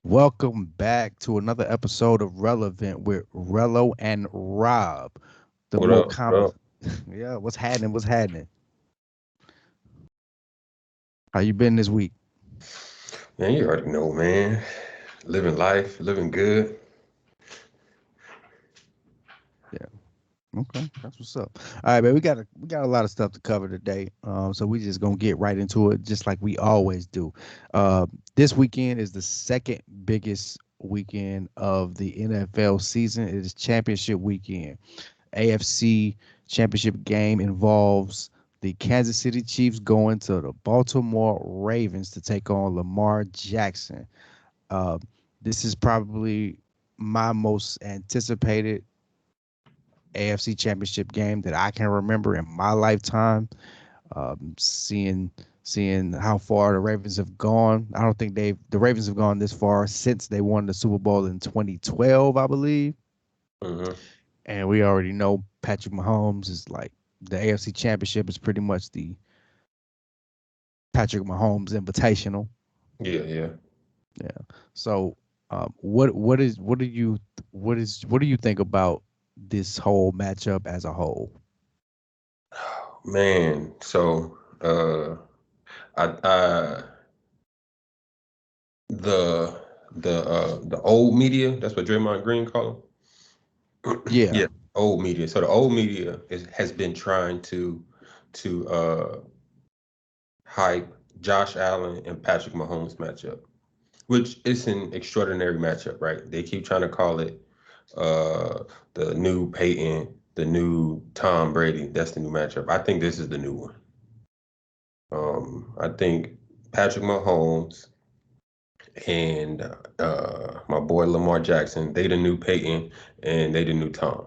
Welcome back to another episode of Relevant with Rello and Rob. The What more up? What convers up? Yeah, what's happening? What's happening? How you been this week? Man, you already know, man. Living life, living good. Yeah. Okay, that's what's up. All right, man. We got a lot of stuff to cover today. So we just gonna get right into it, just like we always do. This weekend is the second biggest weekend of the NFL season. It is championship weekend. AFC championship game involves the Kansas City Chiefs going to the Baltimore Ravens to take on Lamar Jackson. Uh, this is probably my most anticipated AFC championship game that I can remember in my lifetime. Seeing how far the Ravens have gone. I don't think the Ravens have gone this far since they won the Super Bowl in 2012, I believe. hmm And we already know Patrick Mahomes is like the AFC Championship is pretty much the Patrick Mahomes Invitational. Yeah, yeah. Yeah. So, what do you think about this whole matchup as a whole? Man, so I the the old media, that's what Draymond Green call them. Yeah. Yeah, old media. So the old media has been trying to hype Josh Allen and Patrick Mahomes matchup, which is an extraordinary matchup, right? They keep trying to call it uh the new Peyton, the new Tom Brady. That's the new matchup. I think this is the new one. I think Patrick Mahomes and my boy Lamar Jackson, they the new Peyton and they the new Tom.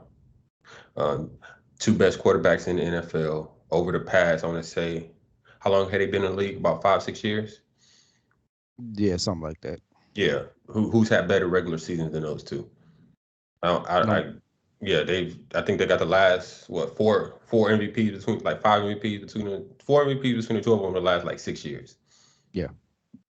Um, Two best quarterbacks in the NFL over the past, I want to say, how long had they been in the league? About 5, 6 years? Yeah, something like that. Yeah. Who's had better regular seasons than those two? I, don't- No. yeah, I think they got the last what four MVPs between like five MVPs between the four MVPs between the two of them in the last like 6 years. Yeah.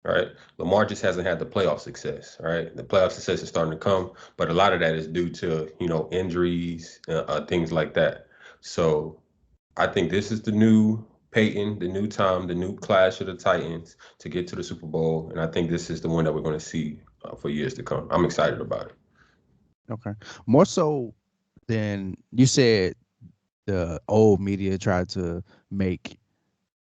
Right, Lamar just hasn't had the playoff success. Right, the playoff success is starting to come, but a lot of that is due to injuries, things like that. So I think this is the new Peyton, the new Tom, the new clash of the Titans to get to the Super Bowl, and I think this is the one that we're going to see for years to come. I'm excited about it. Okay. More so than you said, the old media tried to make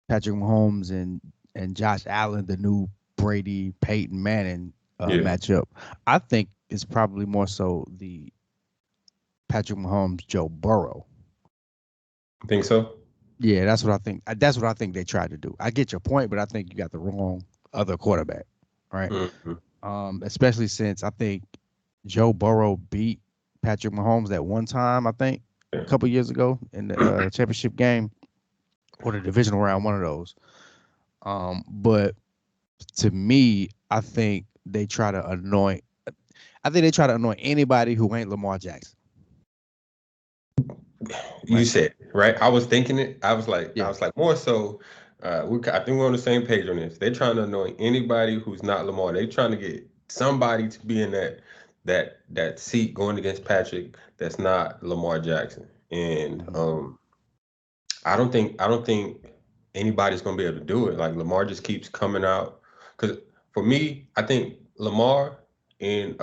Patrick Mahomes and Josh Allen the new Brady Peyton Manning Yeah, matchup. I think it's probably more so the Patrick Mahomes Joe Burrow. I think so. Yeah, that's what I think. That's what I think they tried to do. I get your point, but I think you got the wrong other quarterback, right? hmm Especially since I think Joe Burrow beat Patrick Mahomes at one time. I think a Yeah. couple years ago in the championship game or the divisional round, one of those. But to me, I think they try to anoint. I think they try to anoint anybody who ain't Lamar Jackson. You Right? said it, right. I was thinking it. I Yeah. was like more so. I think we're on the same page on this. They're trying to annoy anybody who's not Lamar. They're trying to get somebody to be in that seat going against Patrick. That's not Lamar Jackson. And Mhm. I don't think anybody's gonna be able to do it. Like Lamar just keeps coming out. Because for me, I think Lamar and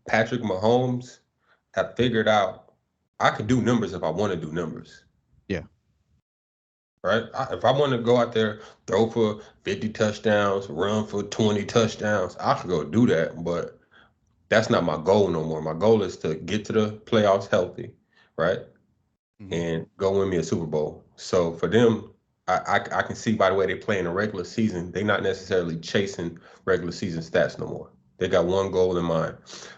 Patrick Mahomes have figured out I can do numbers if I want to do numbers. Yeah. Right? If I want to go out there, throw for 50 touchdowns, run for 20 touchdowns, I could go do that. But that's not my goal no more. My goal is to get to the playoffs healthy, right? Hmm. And go win me a Super Bowl. So for them, I can see by the way they play in the regular season, they're not necessarily chasing regular season stats no more. They got one goal in mind.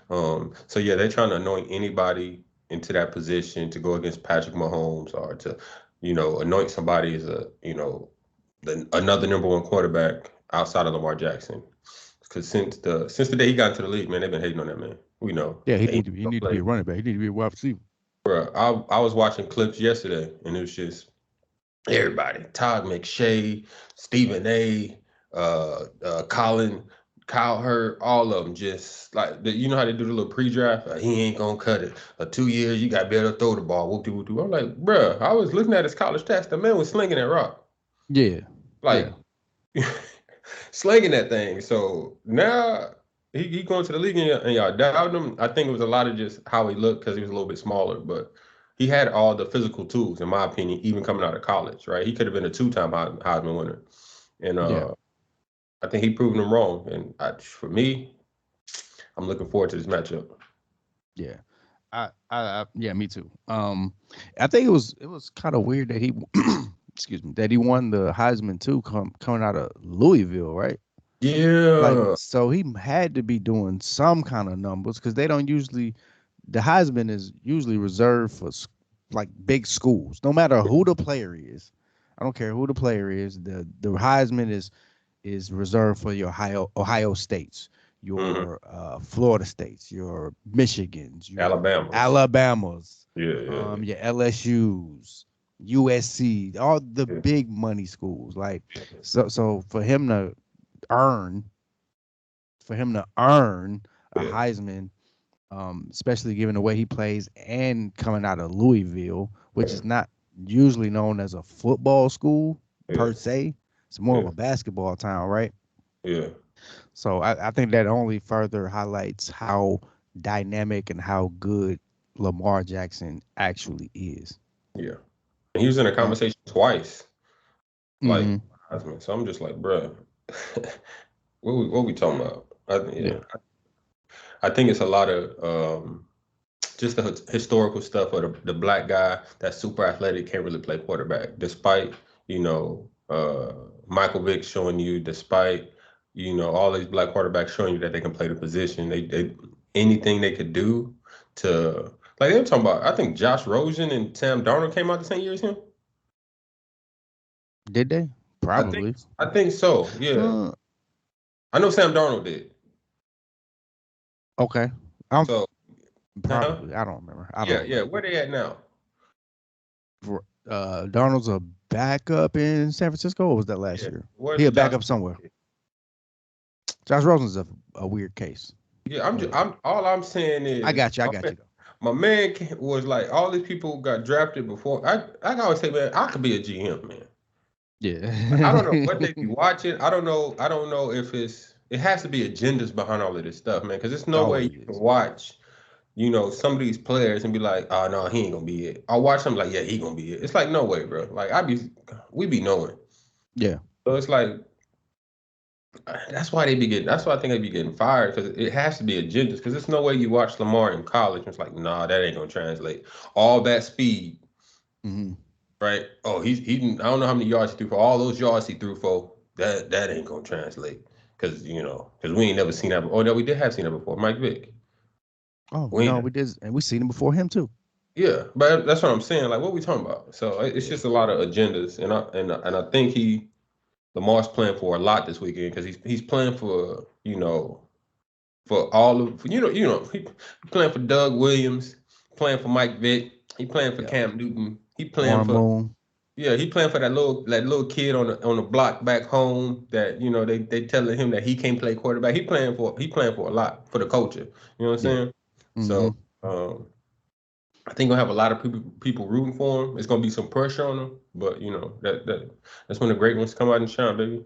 So yeah, they're trying to anoint anybody into that position to go against Patrick Mahomes or to, anoint somebody as another number one quarterback outside of Lamar Jackson. Because since the day he got into the league, man, they've been hating on that man. We know. Yeah. He Hey, need to be. He go need to be play. a running back. He need to be a wide receiver. Bro, I was watching clips yesterday, and it was just everybody: Todd McShay, Stephen A, Colin. Kyle Hurd, all of them, just like you know how they do the little pre-draft. He ain't gonna cut it. 2 years, you got better throw the ball. Whoop de whoop de. I'm like, bruh, I was looking at his college stats. The man was slinging that rock, Yeah, yeah, like slinging that thing. So now he going to the league and y'all doubted him. I think it was a lot of just how he looked because he was a little bit smaller, but he had all the physical tools, in my opinion, even coming out of college. Right, he could have been a two-time Heisman winner, and yeah, I think he proven them wrong. And for me, I'm looking forward to this matchup. yeah. Yeah, me too. I think it was kind of weird that he, excuse me, that he won the Heisman too, coming out of Louisville, right? Like, Yeah. so he had to be doing some kind of numbers because they don't usually. The Heisman is usually reserved for like big schools. No matter who the player is, I don't care who the player is. The Heisman is reserved for your Ohio states, Hmm. your Florida states, your Michigans, your Alabama's. Alabamas, Yeah, yeah, your LSU's, USC, all the yeah, big money schools. Like, so earn for him to earn a yeah, Heisman, especially given the way he plays and coming out of Louisville, which yeah, is not usually known as a football school yeah, per se. It's more of yeah, a basketball town, right? yeah, So I think that only further highlights how dynamic and how good Lamar Jackson actually is. yeah. And he was in a Uh, conversation twice, like mm-hmm. Heisman. So I'm just like, bruh, what we talking about? Yeah, Yeah. I think it's a lot of just the historical stuff of the black guy that's super athletic can't really play quarterback, despite Michael Vick showing you, despite all these black quarterbacks showing you that they can play the position. They anything they could do to like they were talking about. I think Josh Rosen and Sam Darnold came out the same year as him. Did they? I think Probably. I think so. Yeah, Uh, I know Sam Darnold did. okay. I'm So, huh? probably. I don't remember. I don't Yeah, yeah. remember. Where they at now? Darnold's a backup in San Francisco. Or was that last Yeah. year? Where's He a Josh? backup somewhere. Josh Rosen's a weird case. Yeah, I'm just Yeah, I'm all I'm saying I is got you. I got you though. my man was like all these people got drafted before. I always say, man, I could be a GM, man. I don't know Yeah. what they be watching. I don't know if it has to be agendas behind all of this stuff, man. Because there's no way you Always can is. watch, some of these players and be like, oh no, he ain't gonna be it. I'll watch them like, yeah, he gonna be it. It's like no way, bro. Like we be knowing. Yeah. So it's like that's why they be getting. That's why I think they be getting fired because it has to be agendas. Because there's no way you watch Lamar in college and it's like, nah, that ain't gonna translate. All that speed, Hmm. right? Oh, he. I don't know how many yards he threw for. All those yards he threw for, that ain't gonna translate. Because we ain't never seen that. Oh no, we did have seen that before. Mike Vick. Oh We no, ain't. we did, and we seen him before him too. Yeah, but that's what I'm saying. Like, what we talking about? So it's Yeah. just a lot of agendas, and I think Lamar's playing for a lot this weekend because he's playing for for all of he playing for Doug Williams, playing for Mike Vick, he playing for Yeah. Cam Newton, he playing Warren for Moon. he playing for that little kid on the block back home that they telling him that he can't play quarterback. He playing for a lot for the culture. You know what I'm Yeah. saying? Hmm. So I think gonna have a lot of people rooting for him. It's gonna be some pressure on him, but that's when the great ones come out and shine, baby.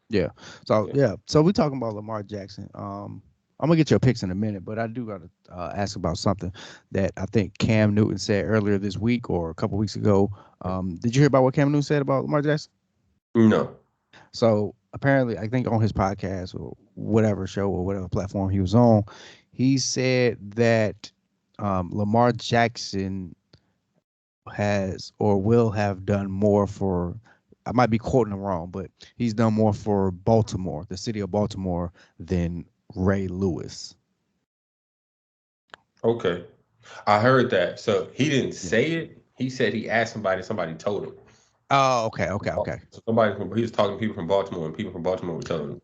Yeah. So Yeah. yeah. So we talking about Lamar Jackson. I'm gonna get your picks in a minute, but I do gotta ask about something that I think Cam Newton said earlier this week or a couple weeks ago. Did you hear about what Cam Newton said about Lamar Jackson? No. So apparently, I think on his podcast or whatever show or whatever platform he was on, he said that Lamar Jackson has or will have done more for. I might be quoting him wrong, but he's done more for Baltimore, the city of Baltimore, than Ray Lewis. Okay. I heard that. So he didn't Yeah. say it. He said he asked somebody told him. Oh, okay, okay, okay. So he was talking to people from Baltimore, and people from Baltimore were telling him.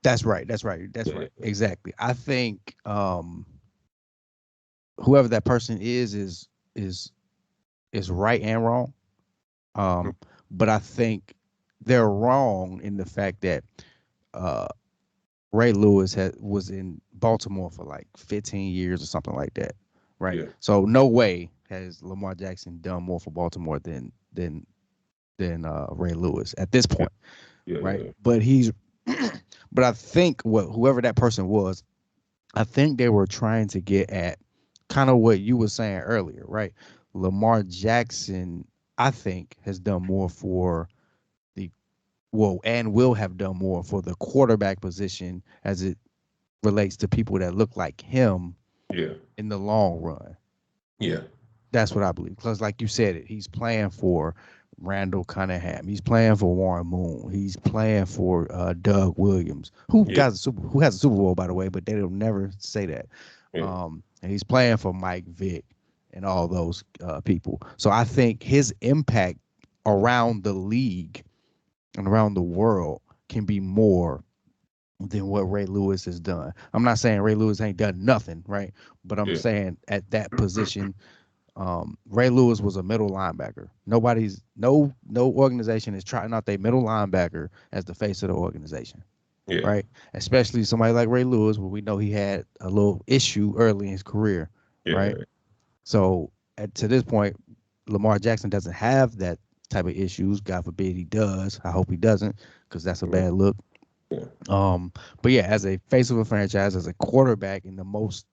That's right. That's right. That's Yeah, right. Exactly. I think whoever that person is is right and wrong. yeah. Um, but I think they're wrong in the fact that uh, Ray Lewis was in Baltimore for like 15 years or something like that, right? Yeah, So no way has Lamar Jackson done more for Baltimore than Ray Lewis at this yeah, point, yeah, right? yeah, But but I think whoever that person was, I think they were trying to get at kind of what you were saying earlier, right? Lamar Jackson, I think, has done more for the and will have done more for the quarterback position as it relates to people that look like him yeah, in the long run. yeah, That's what I believe. Because, like you said, he's playing for Randall Cunningham. He's playing for Warren Moon. He's playing for Doug Williams, yeah, who has a Super Bowl, by the way, but they don't never say that. yeah, And he's playing for Mike Vick and all those people. So I think his impact around the league and around the world can be more than what Ray Lewis has done. I'm not saying Ray Lewis ain't done nothing, right? But I'm yeah, saying at that position, Ray Lewis was a middle linebacker. No organization is trying out their middle linebacker as the face of the organization, yeah, right? Especially somebody like Ray Lewis, where we know he had a little issue early in his career, right? yeah, So to this point, Lamar Jackson doesn't have that type of issues. God forbid he does. I hope he doesn't, because that's a yeah, bad look. yeah, But yeah, as a face of a franchise, as a quarterback in the most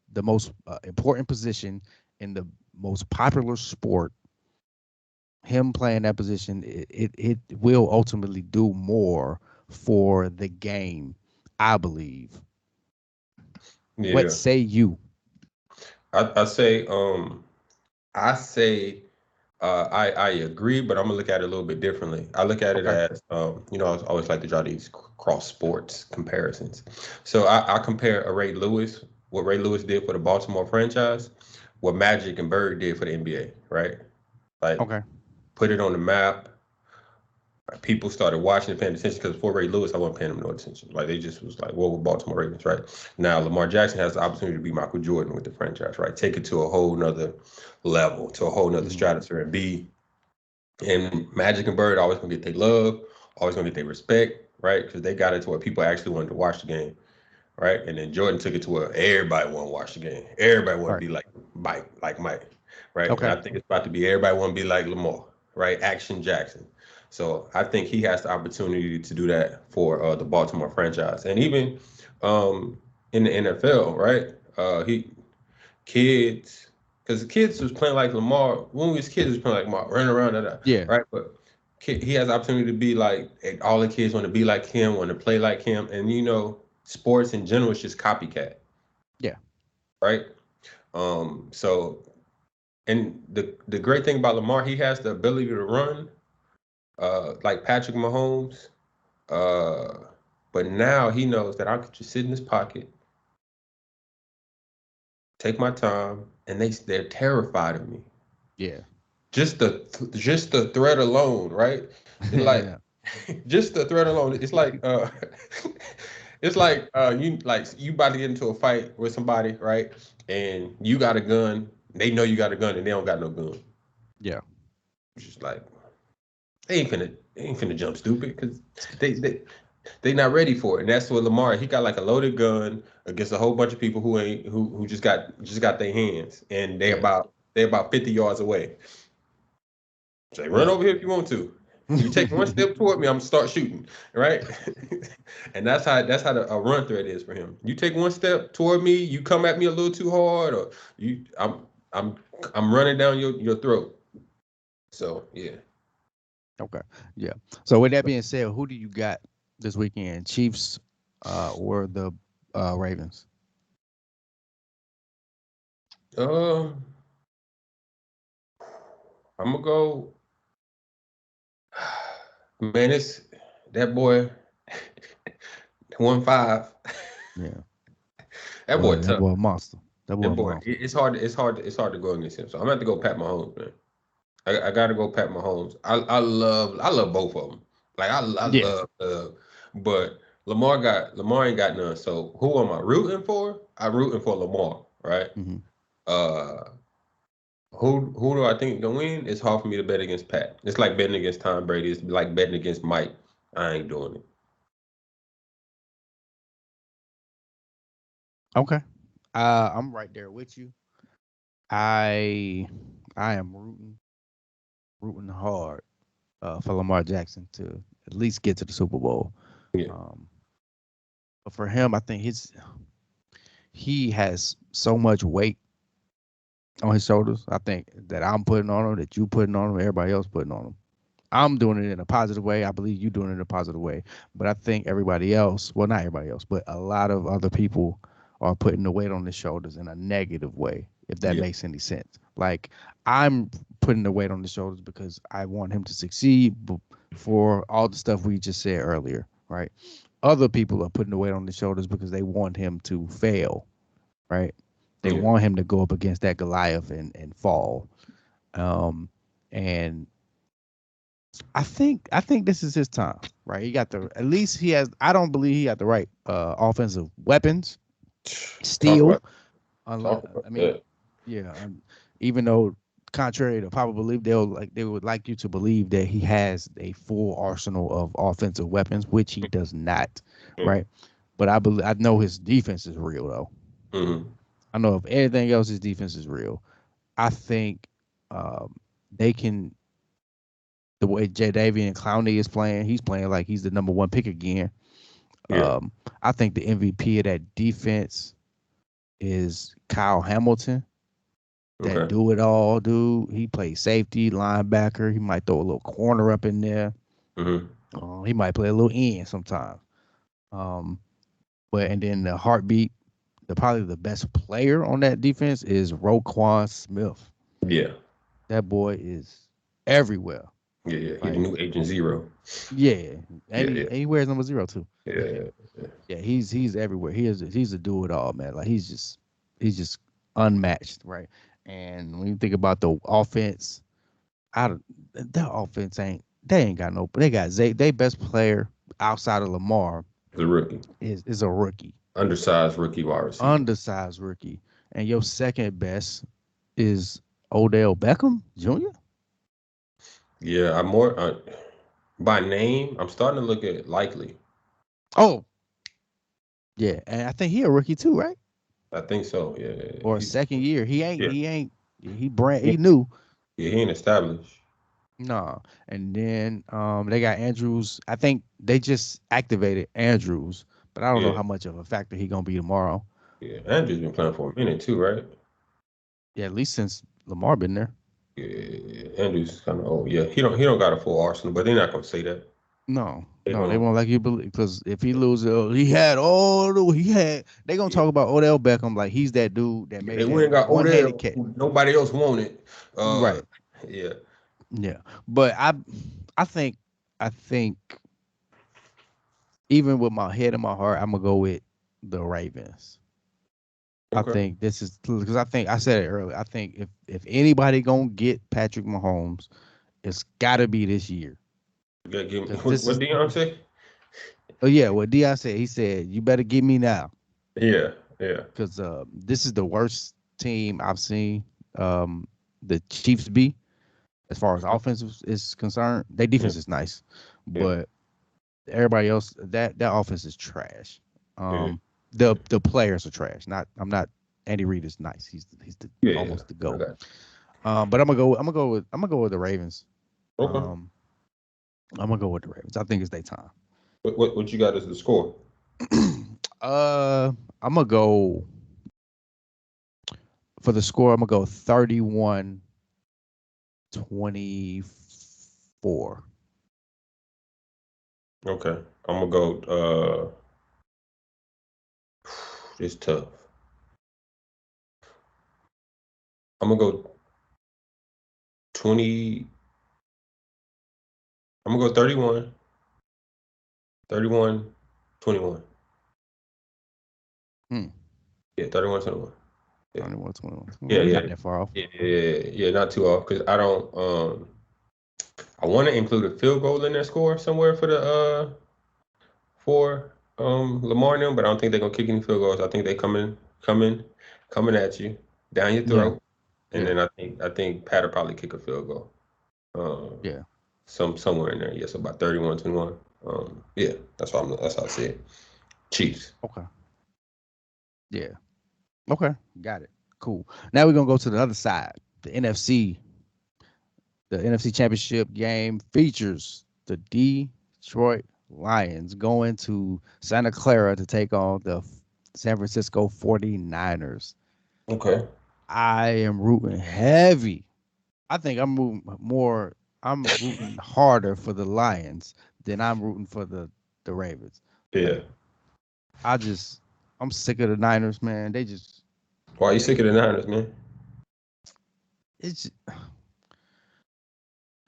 important position in the most popular sport, him playing that position, it will ultimately do more for the game, I believe. What yeah. say you? I say, I say, I agree, but I'm gonna look at it a little bit differently. I look at it Okay. as, I always like to draw these cross sports comparisons. So I compare a Ray Lewis, what Ray Lewis did for the Baltimore franchise, what Magic and Bird did for the NBA, right? Like Okay. put it on the map. People started watching and paying attention because before Ray Lewis, I wasn't paying him no attention. Like they just was like, "What were Baltimore Ravens?" Right now, Lamar Jackson has the opportunity to be Michael Jordan with the franchise, right? Take it to a whole nother level, to a whole nother Hmm. stratosphere, and be and Magic and Bird always gonna get their love, always gonna get their respect, right? Because they got it to where people actually wanted to watch the game, right? And then Jordan took it to where everybody want to watch the game. Everybody want to Right. be like Mike, right? And Okay. I think it's about to be everybody want to be like Lamar, right? Action Jackson. So I think he has the opportunity to do that for the Baltimore franchise, and even um, in the NFL, right? He kids, because the kids was playing like Lamar when we was kids was playing like Lamar, running around and Yeah. right, but he has the opportunity to be like all the kids want to be like him, want to play like him, and sports in general is just copycat, Yeah. right? So and the great thing about Lamar, he has the ability to run, like Patrick Mahomes, uh, but now he knows that I could just sit in his pocket, take my time, and they're terrified of me. Yeah. Just the threat alone, right? It's like Yeah. just the threat alone. It's like you about to get into a fight with somebody, right? And you got a gun. They know you got a gun, and they don't got no gun. Yeah. It's just like they ain't finna jump stupid because they they they not ready for it. And that's what Lamar. He got like a loaded gun against a whole bunch of people who ain't who just got their hands, and Yeah. they about 50 yards away. Say, run Yeah. over here if you want to. You take one step toward me, I'm gonna start shooting, right? And a run threat is for him. You take one step toward me, you come at me a little too hard, or I'm I'm running down your throat. So yeah. Okay. Yeah. So with that being said, who do you got this weekend? Chiefs or the Ravens? Uh, I'm gonna go. Man, it's that boy 1-5. Yeah. That boy That tough. boy a monster. That boy That a boy, monster. it's hard to go against him. So I'm gonna have to go Pat Mahomes, man. I gotta go Pat Mahomes. I love both of them. Like I Yeah. love, but Lamar ain't got none. So who am I rooting for? I'm rooting for Lamar, right? Hmm. Uh, who do I think gonna win? It's hard for me to bet against Pat. It's like betting against Tom Brady. It's like betting against Mike. I ain't doing it. Okay. I'm right there with you. I I am rooting hard for Lamar Jackson to at least get to the Super Bowl. Yeah, Um, but for him, I think he has so much weight on his shoulders. I think that I'm putting on him, that you putting on him, everybody else putting on him. I'm doing it in a positive way. I believe you doing it in a positive way. But I think everybody else, well, not everybody else, but a lot of other people are putting the weight on his shoulders in a negative way, if that yeah, makes any sense. Like I'm putting the weight on his shoulders because I want him to succeed for all the stuff we just said earlier, right? Other people are putting the weight on his shoulders because they want him to fail, right? They yeah. want him to go up against that Goliath and fall. Um, and I think this is his time, right? He got the at least he has. I don't believe he got the right offensive weapons. Talk Still, about talk about I mean, that. yeah. Even though contrary to popular belief, they would like you to believe that he has a full arsenal of offensive weapons, which he does not, right? But I know his defense is real though. Mm-hmm. I know if anything else, his defense is real. I think they can the way Jadavian Clowney is playing, he's playing like he's the number one pick again. Yeah. I think the MVP of that defense is Kyle Hamilton. That Okay. do it all dude. He plays safety, linebacker. He might throw a little corner up in there. Mm-hmm. He might play a little end sometimes. Um, but and then the heartbeat, probably the best player on that defense is Roquan Smith. Yeah. That boy is everywhere. Yeah. Yeah. He the Like new Agent Zero. yeah, Yeah. and Yeah. he wears number 0 too. Yeah. Yeah. Yeah, he's everywhere. He's a do it all, man. Like he's just unmatched, right? And when you think about the offense, out of that offense ain't they ain't got no. They got Zay. They best player outside of Lamar The rookie, is a rookie, undersized rookie wide receiver. undersized rookie, and your second best is Odell Beckham Jr. Yeah. I'm more by name. I'm starting to look at likely. Oh yeah, and I think he a rookie too, right? I think so. Yeah. Or a second year. He ain't. Yeah. He ain't. He He, new. yeah. He ain't established. No. And then they got Andrews. I think they just activated Andrews, but I don't know Yeah. how much of a factor he gonna be tomorrow. Yeah. Andrew's been playing for a minute too, right? Yeah, at least since Lamar been there. Yeah. Andrew's kind of old. Yeah. He don't got a full arsenal, but they're not gonna say that. No, They no, they gonna. won't like you believe because if he loses, he had all the he had. They gonna Yeah. talk about Odell Beckham like he's that dude that They made went that and got one handed Odell, catch. who nobody else wanted. Uh, Right. yeah. Yeah. But I think even with my head and my heart, I'm gonna go with the Ravens. I Okay. think this is because I think I said it earlier. I think if anybody gonna get Patrick Mahomes, it's got to be this year You gotta give me because what, this what is. Deion say? Oh yeah, what Dion said. He said you better give me now Yeah. Yeah. because this is the worst team I've seen the Chiefs be as far as offense is concerned. Their Yeah. defense is nice, Yeah. but everybody else that offense is trash. Yeah. Um, the players are trash. Not I'm not. Andy Reid is nice. He's Yeah. Yeah. almost the I goat. got But I'm gonna go with the Ravens. you. Okay. Um, I'm gonna go with the Ravens. I think it's their time. What you got as the score? I'm gonna go for the score. I'm gonna go 31-24. Okay. I'm gonna go. It's tough. I'm gonna go 20. I'm gonna go 31, 31, 21. Hmm. Yeah, 31, 21. Yeah. 21-21. Yeah, We're yeah. not that far off. Yeah, yeah, yeah, not too off because I don't I want to include a field goal in their score somewhere for the for Lamar and them, but I don't think they're gonna kick any field goals. I think they coming at you down your Yeah. throat, and Yeah. then I think Pat will probably kick a field goal. Um, Yeah. somewhere in there. Yes, about 31, 21. Yeah, that's how I see it. Chiefs. Okay. Yeah. Okay. Got it. Cool. Now we're gonna go to the other side. The NFC. The NFC Championship game features the Detroit Lions going to Santa Clara to take on the San Francisco 49ers. Okay. I am rooting heavy. I think I'm rooting harder for the Lions than I'm rooting for the Ravens. Yeah. Like I just I'm sick of the Niners, man. They just Why you they sick of the Niners, man? it's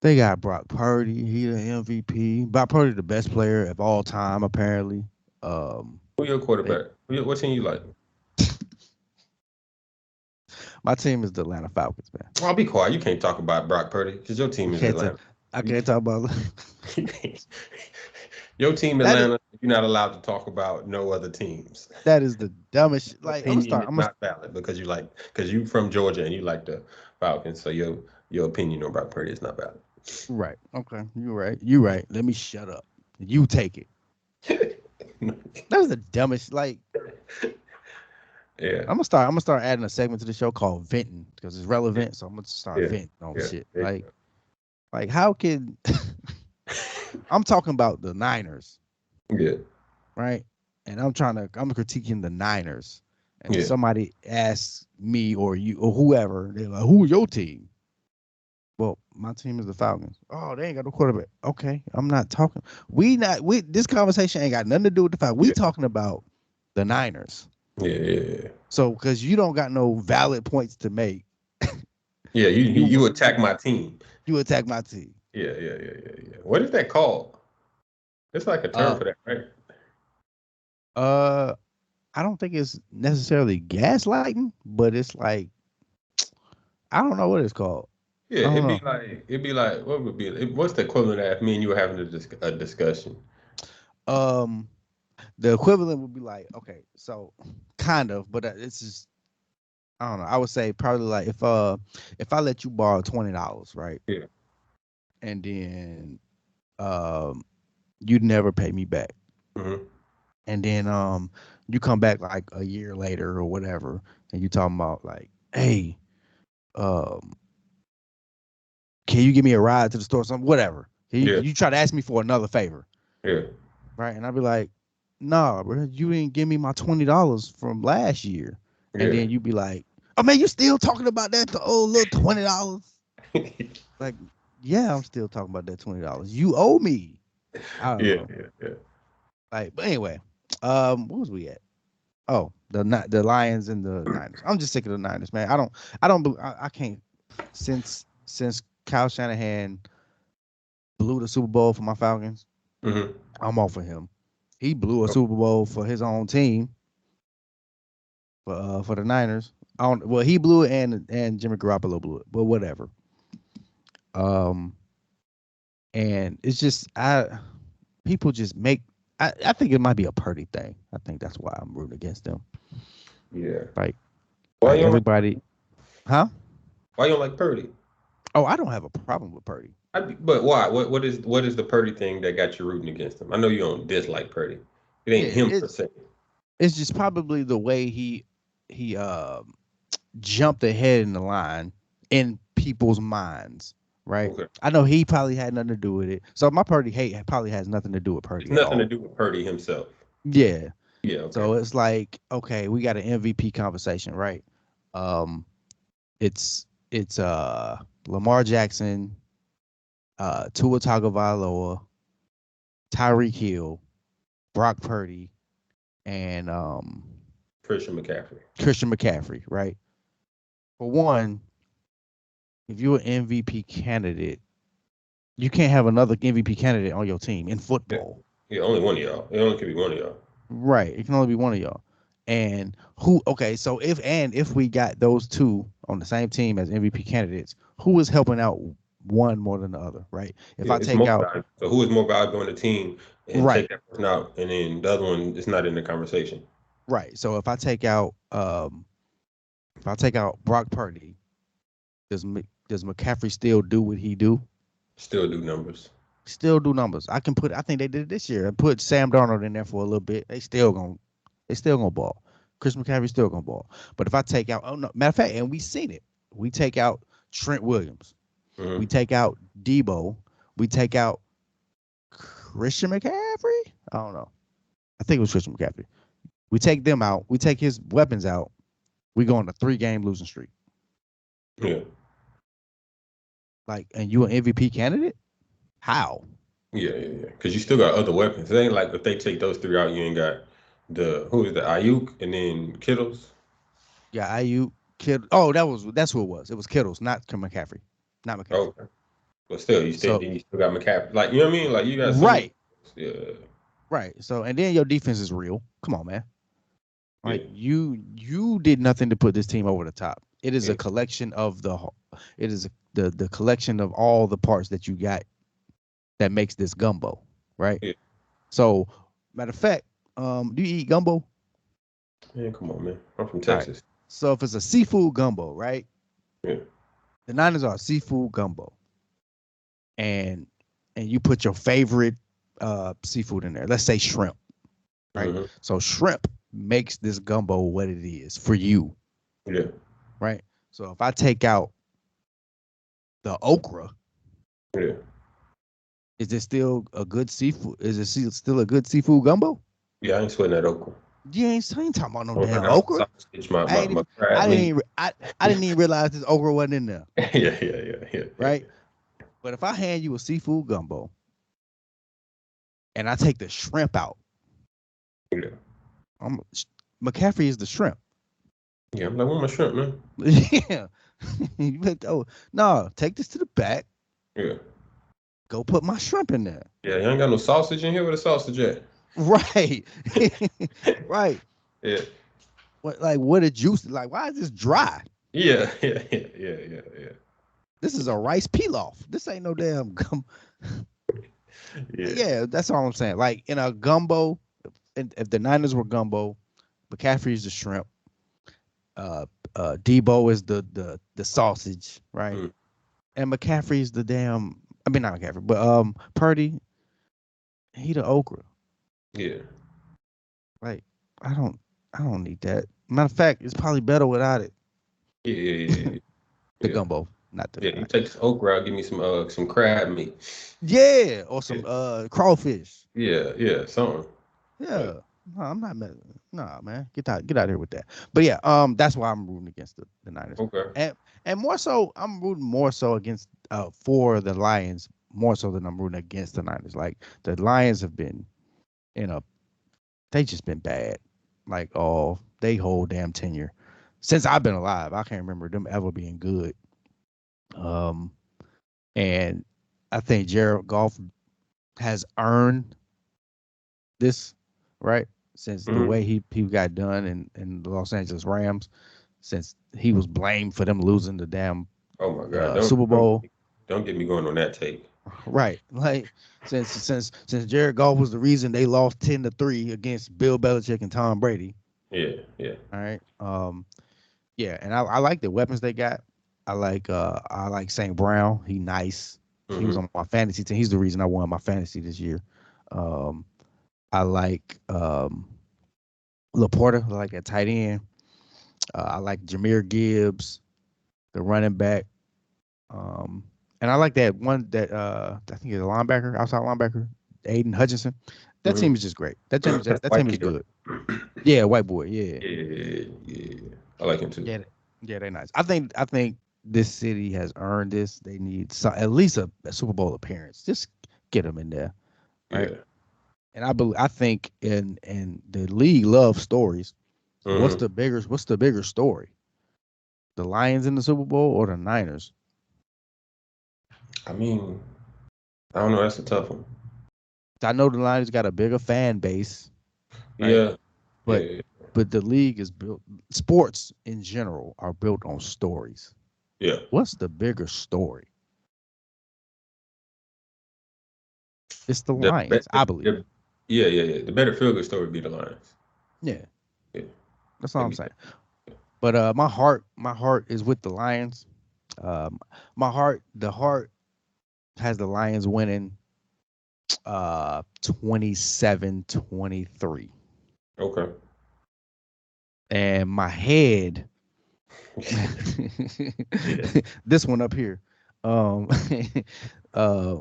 they got Brock Purdy, he the MVP. Brock Purdy the best player of all time, apparently. Um Who your they quarterback? What team you like? my team is the Atlanta Falcons, man. I'll be quiet. You can't talk about Brock Purdy because your I team is can't t- Atlanta. I You can't talk about can't. Your team that is Atlanta. You're not allowed to talk about no other teams. that is the dumbest like I'm gonna Opinion start. is I'm gonna not valid because you from Georgia and you like the Falcons, so your opinion on Brock Purdy is not valid. right. Okay. You're right. You're right. Let me shut up. You take it. That was the dumbest. Like Yeah, I'm gonna start adding a segment to the show called venting because it's yeah, relevant. So I'm gonna start yeah, venting on yeah. shit. There you Like how can I'm talking about the Niners, go. Yeah, right? And I'm critiquing the Niners, and yeah, somebody asks me or you or whoever, they're like, "Who's your team?" Well, my team is the Falcons. Oh, they ain't got no quarterback. Okay, I'm not talking. We this conversation ain't got nothing to do with the fact we yeah, talking about the Niners. yeah, yeah. So because you don't got no valid points to make, Yeah, you you attack my team. you attack my team. Yeah. What is that called? It's like a term Uh, for that, right? uh, I don't think it's necessarily gaslighting, but it's like I don't know what it's called. Yeah, I don't know. it'd be like what would be what's the equivalent of if me and you were having a discussion? Um, the equivalent would be like okay, so kind of, but it's just I don't know. I would say probably like if I let you borrow $20, right, Yeah. and then um you'd never pay me back, Hmm. and then you come back like a year later or whatever, and you talking about like, hey, um, can you give me a ride to the store, or something, whatever. Yeah. You try to ask me for another favor, Yeah. right? And I'd be like, nah, bro, you didn't give me my $20 from last year, and Yeah. then you'd be like, oh man, you still talking about that the old little $20? Like, yeah, I'm still talking about that $20. You owe me. I don't Yeah. know. Yeah. Like, but anyway, what was we at? Oh, the Lions and the Niners. I'm just sick of the Niners, man. I can't since Kyle Shanahan blew the Super Bowl for my Falcons. Hmm. I'm off of him. He blew a Super Bowl for his own team for the Niners. I don't, well, he blew it and Jimmy Garoppolo blew it, but whatever. Um, and it's just people just make. I think it might be a Purdy thing. I think that's why I'm rooting against them. Yeah. Like Why like you don't like everybody, huh? why you don't like Purdy? Oh, I don't have a problem with Purdy. But why? What is the Purdy thing that got you rooting against him? I know you don't dislike Purdy. It ain't Yeah, him per se. it's just probably the way he jumped ahead in the line in people's minds, right? Okay. I know he probably had nothing to do with it. So my Purdy hate probably has nothing to do with It's Purdy at nothing to all. do with Purdy himself. Yeah. Yeah, okay. So it's like, okay, we got an MVP conversation, right? Um, it's Lamar Jackson, Tua Tagovailoa, Tyreek Hill, Brock Purdy, and Christian McCaffrey. Christian McCaffrey, right? For one, if you're an MVP candidate, you can't have another MVP candidate on your team in Yeah. football. Yeah, only one of y'all. It only could be one of y'all. Right. It can only be one of y'all. And who okay, so if we got those two on the same team as MVP candidates, who is helping out one more than the other, right? If Yeah, I it's take most out valuable. So who is more valuable on the team and take right, that person out, and then the other one is not in the conversation. right. So if I take out Brock Purdy, does McCaffrey still do what he do? Still do numbers. Still do numbers. I think they did it this year. I put Sam Darnold in there for a little bit. They still gonna ball. Chris McCaffrey still gonna ball. But if I take out, oh no, matter of fact, and we seen it, we take out Trent Williams, we Mm-hmm. take out Debo, we take out Christian McCaffrey. I don't know. I think it was Christian McCaffrey. We take them out. We take his weapons out. We go on a 3-game losing streak. Yeah. Like, and you an MVP candidate? How? Yeah. Because you still got other weapons. It ain't like if they take those three out, you ain't got who is the Ayuk and then Kittles. Yeah, IU Kittle. Oh, that's who it was. It was Kittles, not McCaffrey, not McCaffrey. Okay. But still, So you still got McCaffrey. Like you know what I mean? Like you got some of right, yeah, right. So and then your defense is real. Come on, man. yeah, Like you did nothing to put this team over the top. It is yeah, a collection of it is the collection of all the parts that you got that makes this gumbo, right? yeah. So matter of fact, do you eat gumbo? Man, come on, man. I'm from All right. Texas. So if it's a seafood gumbo, right? Yeah. The Niners are a seafood gumbo, and you put your favorite seafood in there. Let's say shrimp, right? Mm-hmm. So shrimp makes this gumbo what it is for you, Yeah. right? So if I take out the okra, Yeah. is it still a good seafood? Is it still a good seafood gumbo? Yeah, I ain't sweating that okra. I ain't talking about no I damn got my okra. sausage, I ain't my even, crab meat. I didn't even realize this okra wasn't in there, Yeah. right? But if I hand you a seafood gumbo and I take the shrimp out, Yeah. I'm McCaffrey is the shrimp. Yeah, I'm like, where my shrimp, man? Yeah. Oh, no, take this to the back. Yeah. Go put my shrimp in there. Yeah, you ain't got no sausage in here. Where the sausage at? Right. Right. Yeah. What a juice. Like, why is this dry? Yeah. This is a rice pilaf. This ain't no damn gum. Yeah. Yeah, that's all I'm saying. Like in a gumbo, if the Niners were gumbo, McCaffrey's the shrimp. Uh Debo is the sausage, right? Mm, And McCaffrey's the damn I mean not McCaffrey, but Purdy, he the okra. yeah. Like I don't I don't need that. Matter of fact, it's probably better without it. Yeah. The Yeah. gumbo, not the Yeah. You not. take this okra out, give me some crab meat. Yeah, or Yeah. some crawfish. Yeah. Something. Like, Yeah. No, I'm not mad. Nah, man. Get out of here with that. But yeah, that's why I'm rooting against the Niners. okay. And more so, I'm rooting more so against for the Lions, more so than I'm rooting against the Niners. Like the Lions have been in a they just been bad. Like they whole damn tenure. Since I've been alive, I can't remember them ever being good. Um and I think Jared Goff has earned this, right? Since the Hmm. way he got done in the Los Angeles Rams, since he was blamed for them losing the damn Oh my God. Don't Super don't Bowl, don't get me going on that take. right? Like since Jared Goff was the reason they lost 10-3 against Bill Belichick and Tom Brady. Yeah. All right. Yeah, and I like the weapons they got. I like St. Brown. He nice. He was Hmm. on my fantasy team. He's the reason I won my fantasy this year. Um, I like Laporta, I like that tight end. I like Jameer Gibbs, the running back. Um, and I like that one that I think is a linebacker, outside linebacker, Aiden Hutchinson. That Hmm. team is just great. That's That white team is kid. good. Yeah, white boy. Yeah, Yeah. I like him too. yeah, yeah. They nice. I think this city has earned this. They need at least a Super Bowl appearance. Just get them in there, right? Yeah. And I think in the league loves stories. Hmm. What's the bigger story? The Lions in the Super Bowl or the Niners? I mean, I don't know. That's a tough one. I know the Lions got a bigger fan base, right? Yeah. But Yeah. the league is built. Sports in general are built on stories. Yeah. What's the bigger story? It's the The, Lions, I believe. the, yeah. The better feel good story would be the Lions. Yeah, Yeah. that's all That'd I'm be saying. But my heart is with the Lions. Um, the heart has the Lions winning 27-23. okay. and my head, Yeah. this one up here, um,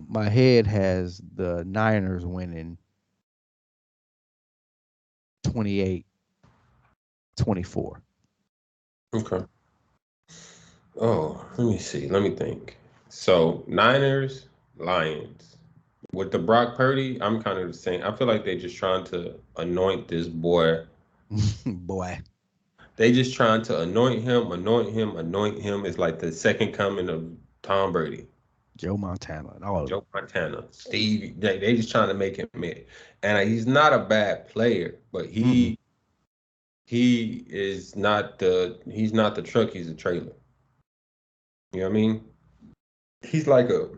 my head has the Niners winning 28-24. Okay. Oh, let me see. Let me think. So Niners, Lions. With the Brock Purdy, I'm kind of the same. I feel like they just trying to anoint this boy. Boy, They just trying to anoint him, anoint him, anoint him. It's like the second coming of Tom Brady, Joe Montana and all of them. Joe Montana, Steve. They just trying to make him it. And he's not a bad player, but Mm-mm. he's not the truck. He's a trailer. You know what I mean? He's like a.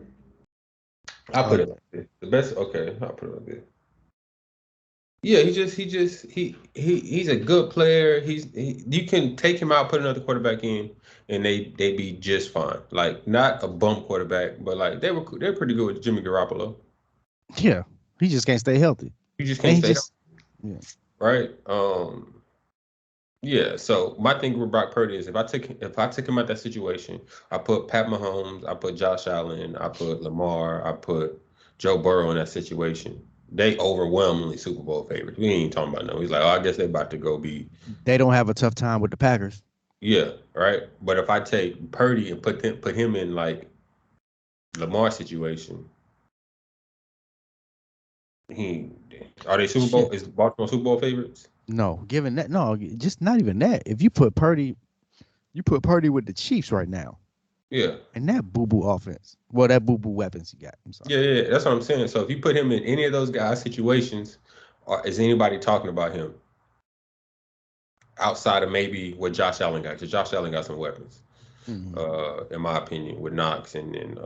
I I put like it that. like this. The best. Okay, I'll put it like this. Yeah, he's a good player. You can take him out, put another quarterback in, and they be just fine. Like not a bum quarterback, but like they're pretty good with Jimmy Garoppolo. Yeah, he just can't stay healthy, You just and can't he stay healthy, just yeah. right? Yeah. So my thing with Brock Purdy is if I took him out that situation, I put Pat Mahomes, I put Josh Allen, I put Lamar, I put Joe Burrow in that situation. They overwhelmingly Super Bowl favorites. We ain't even talking about no. He's like, oh, I guess they about to go be. They don't have a tough time with the Packers. Yeah, right. But if I take Purdy and put him in like Lamar situation, he are they Super Bowl? Shit. Is Baltimore Super Bowl favorites? No, given that, no, just not even that. If you put Purdy, you put Purdy with the Chiefs right now, Yeah, and that boo boo offense. Well, that boo boo weapons he got. I'm sorry. yeah. That's what I'm saying. So if you put him in any of those guys' situations, is anybody talking about him outside of maybe what Josh Allen got? Because Josh Allen got some weapons, Mm-hmm. in my opinion, with Knox and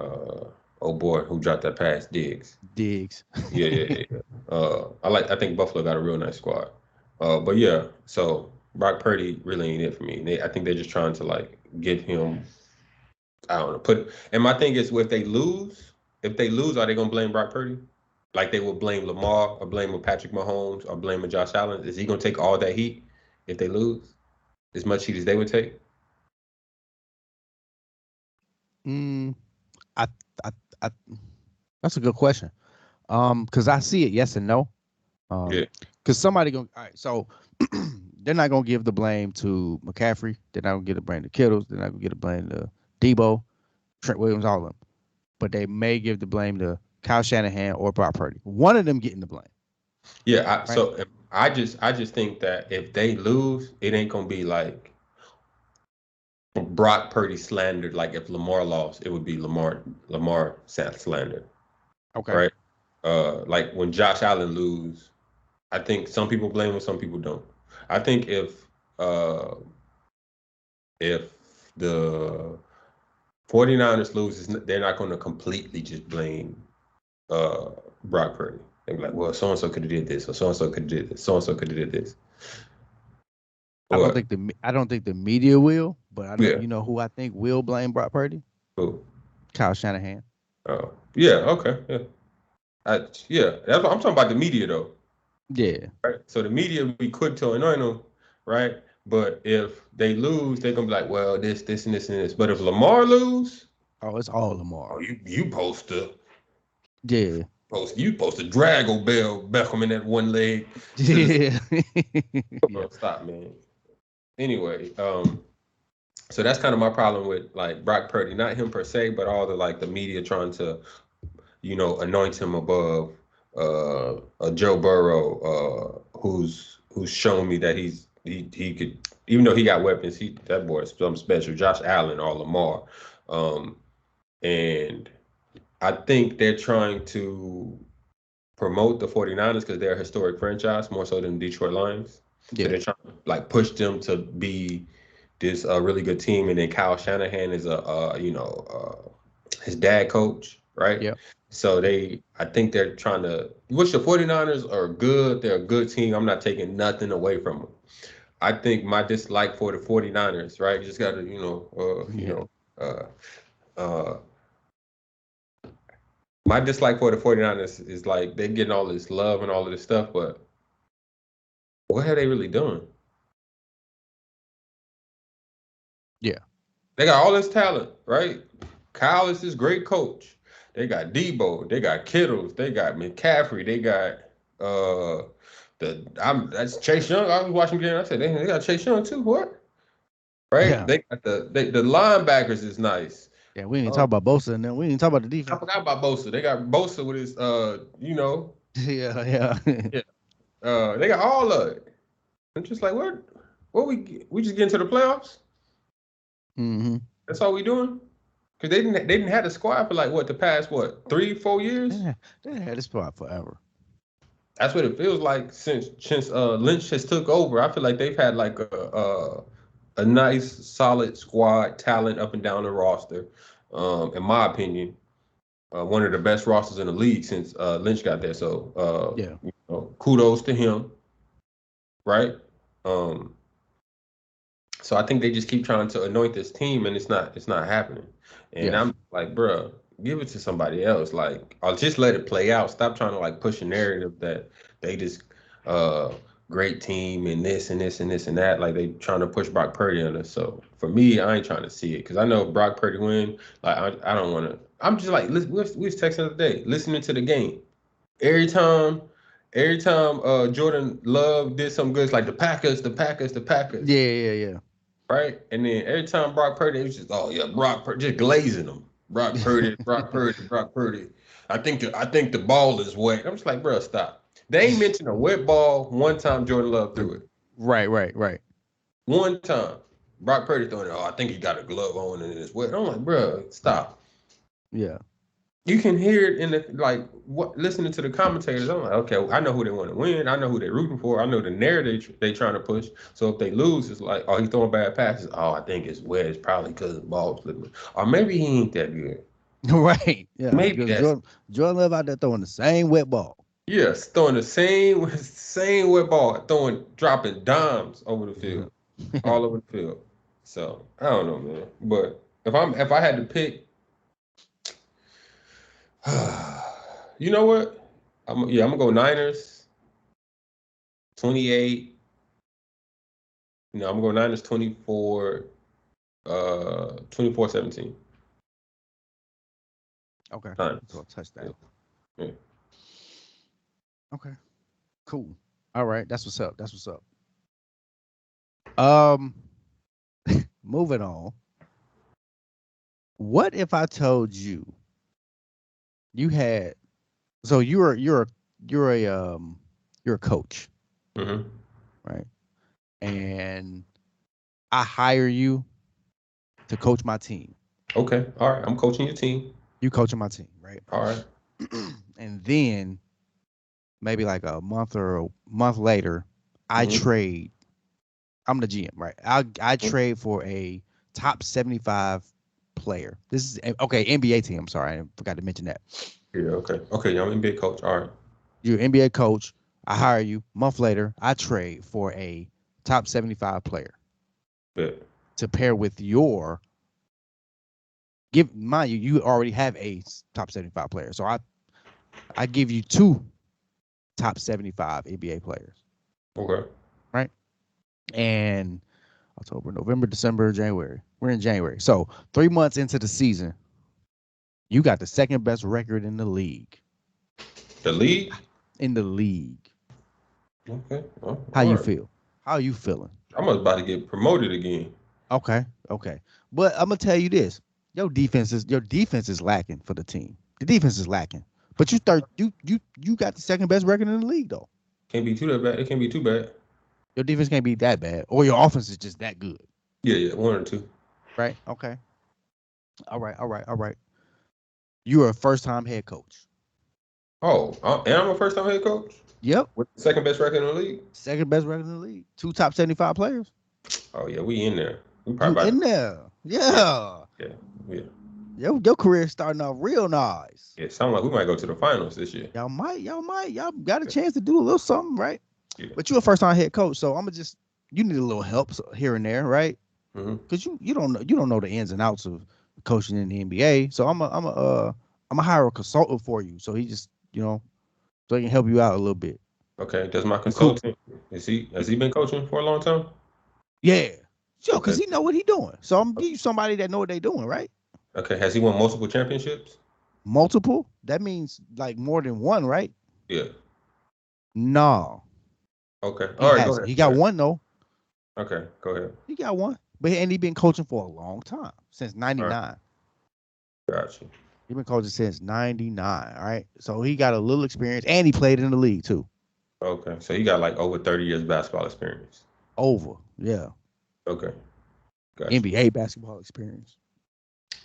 oh boy, who dropped that pass, Diggs. Diggs. Yeah. I think Buffalo got a real nice squad. But yeah, so Brock Purdy really ain't it for me. I think they're just trying to like give him. I don't know. And my thing is, if they lose, are they gonna blame Brock Purdy? Like they will blame Lamar or blame Patrick Mahomes or blame Josh Allen? Is he gonna take all that heat if they lose? As much heat as they would take? mm, I, I, I, that's a good question. Because I see it, yes and no. Yeah. Because somebody gonna all right, so they're not gonna give the blame to McCaffrey. They're not gonna give the blame to Kittles. They're not gonna give the blame to Debo, Trent Williams, all of them. But they may give the blame to Kyle Shanahan or Brock Purdy. One of them getting the blame, Yeah. right? I just think that if they lose, it ain't gonna be like Brock Purdy slandered. Like if Lamar lost, it would be Lamar slandered, Okay. right? Like when Josh Allen lose, I think some people blame him, some people don't. I think if the 49ers lose, they're not going to completely just blame uh, Brock Purdy. They're like, well, so and so could have did this, or so and so could have did this, so and so could have did this. What? I don't think the media will, but I know Yeah. you know who I think will blame Brock Purdy? Cool. Kyle Shanahan. Oh, yeah. Okay. Yeah. Yeah. That's what I'm talking about. The media, though. Yeah. Right? So the media will be quick to anoint them, right? But if they lose, they're gonna be like, well, this, and this, and this. But if Lamar lose, Oh, it's all Lamar. oh, you Yeah. you supposed to drag Odell Beckham in that one leg to the Yeah. Yeah. stop, man. Anyway, so that's kind of my problem with like Brock Purdy, not him per se, but all the like the media trying to anoint him above a Joe Burrow, who's shown me that he could, even though he got weapons, that boy is something special. Josh Allen or Lamar, um, and I think they're trying to promote the 49ers because they're a historic franchise more so than the Detroit Lions. So Yeah. they're trying to like push them to be this really good team, and then Kyle Shanahan is his dad coach, right? Yep. So I think they're trying to, which the 49ers are good. They're a good team. I'm not taking nothing away from them. I think my dislike for the 49ers, right? You just got to, Yeah. uh, uh, my dislike for the 49ers is like they're getting all this love and all of this stuff, but what have they really done? They got all this talent, right? Kyle is this great coach. They got Debo, they got Kittles, they got McCaffrey, they got uh that's Chase Young. I was watching the game. I said they got Chase Young too. What? Right? Yeah. They got the linebackers is nice. Yeah, we didn't talk Um, about Bosa and then we didn't talk about the I defense. forgot about Bosa. They got Bosa with his Yeah, yeah. yeah. They got all of it. I'm just like, what we just get into the playoffs? hmm That's all we doing? Because they didn't have the squad for like what the past what 3 4 years. Yeah, they had this spot forever. That's what it feels like since Lynch has took over. I feel like they've had like a nice solid squad talent up and down the roster. In my opinion, one of the best rosters in the league since Lynch got there. So Yeah. kudos to him, right? Um, So I think they just keep trying to anoint this team, and it's not happening. And Yeah. I'm like, bro, give it to somebody else. Like, I'll just let it play out. Stop trying to like push a narrative that they just uh great team and this and this and this and that. Like they trying to push Brock Purdy on us. So for me, I ain't trying to see it because I know if Brock Purdy win. Like I don't want to. I'm just like, listen, we was texting the other day, listening to the game every time. Every time Jordan Love did something good, it's like the Packers, the Packers, the Yeah, Packers, yeah, yeah. right? And then every time Brock Purdy, it was just, oh yeah, Brock Purdy, just glazing them. Brock Purdy, Brock Purdy, Brock Purdy. I think the ball is wet. I'm just like, bro, stop. They ain't mentioned a wet ball one time Jordan Love threw it. Right, right, right. One time. Brock Purdy throwing it, oh, I think he got a glove on and it's wet. I'm like, bro, stop. Yeah. You can hear it in the like what listening to the commentators. I'm like, okay, I know who they want to win. I know who they're rooting for. I know the narrative they trying to push. So if they lose, it's like, oh, he's throwing bad passes. Oh, I think it's wet. It's probably because the ball's slipping. Or maybe he ain't that good. Right. Yeah. Maybe Because that's Jordan Love out there throwing the same wet ball. yes, throwing the same wet ball, dropping dimes over the Yeah. field, all over the field. So I don't know, man. But if I had to pick, you know what? I'm gonna go Niners 28. I'm gonna go Niners 24, 24-17. Okay. So Niners. a Yeah, touchdown. yeah. Okay. Cool. All right. That's what's up. That's what's up. Um, moving on. What if I told you you had so you're a you're a coach, Hmm. right? And I hire you to coach my team. Okay. All right. I'm coaching your team. You coaching my team, right? All right. And then maybe like a month or a month later, I Mm-hmm. trade. I'm the GM, right? I trade for a top 75 player. This is okay, NBA team. I'm sorry, I forgot to mention that. Yeah. Okay. Okay. I'm NBA coach. All right. You're an NBA coach. I hire you. Month later, I trade for a top 75 player Bet. to pair with your give mind you, you already have a top 75 player. So I give you two top 75 NBA players, Okay. right? And October, November, December, January. We're in January. So 3 months into the season, you got the second best record in the league. The league. In the league. Okay. Oh, How all you right. feel? How are you feeling? I'm about to get promoted again. Okay, okay. But I'm gonna tell you this: your defense is lacking for the team. The defense is lacking. But you got the second best record in the league though. Can't be too that bad. It can't be too bad. Your defense can't be that bad, or your offense is just that good, Yeah. Yeah. One or two. right? Okay. All right. All right. All right. You are a first time head coach. Oh, and I'm a first time head coach Yep. with the second best record in the league. Second best record in the league. Two top 75 players. Oh yeah, we in there. We You probably about in to. there. Yeah. Yeah. Yeah. Yeah. Your career starting off real nice. Yeah. Sound like we might go to the finals this year. Y'all got a chance to do a little something, right? Yeah. But you're a first time head coach, so I'm gonna just you need a little help here and there, right? Hmm. Because you don't know the ins and outs of coaching in the NBA. So I'm a hire a consultant for you. So he just so he can help you out a little bit. Okay. Does my Recruit. consultant is he has he been coaching for a long time? Yeah. Yo, because Okay. he know what he doing. So I'm gonna give you somebody that know what they doing, right? Okay. Has he won multiple championships? Multiple. That means like more than one, right? Yeah. No, Okay. he All right. Go hasn't. ahead. He Go got ahead. one though. Okay. Go ahead. He got one. But and he been coaching for a long time, since All right. '99. Got you. He been coaching since '99. All right, so he got a little experience, and he played in the league too. Okay. So you got like over 30 years basketball experience. Over, yeah, Okay. Got you. NBA basketball experience.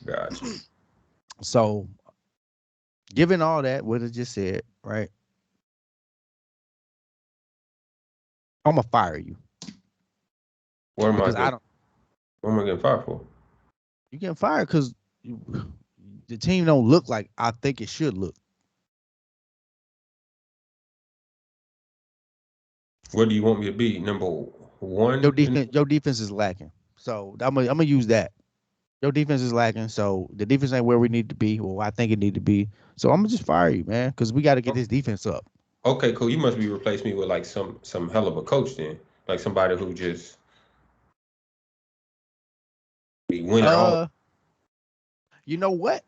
Got you. So, given all that, what I just said, right? I'm gonna fire you What am I because I getting? don't. What am I getting fired for? You getting fired because the team don't look like I think it should look. What do you want me to be? Number Your one? defense, your defense is lacking. So I'm gonna use that. Your defense is lacking. So the defense ain't where we need to be, or I think it need to be. So I'm gonna just fire you, man, because we got to get this defense up. Okay, cool. You must be replace me with like some hell of a coach then, like somebody who just be winning all. Uh, you know what?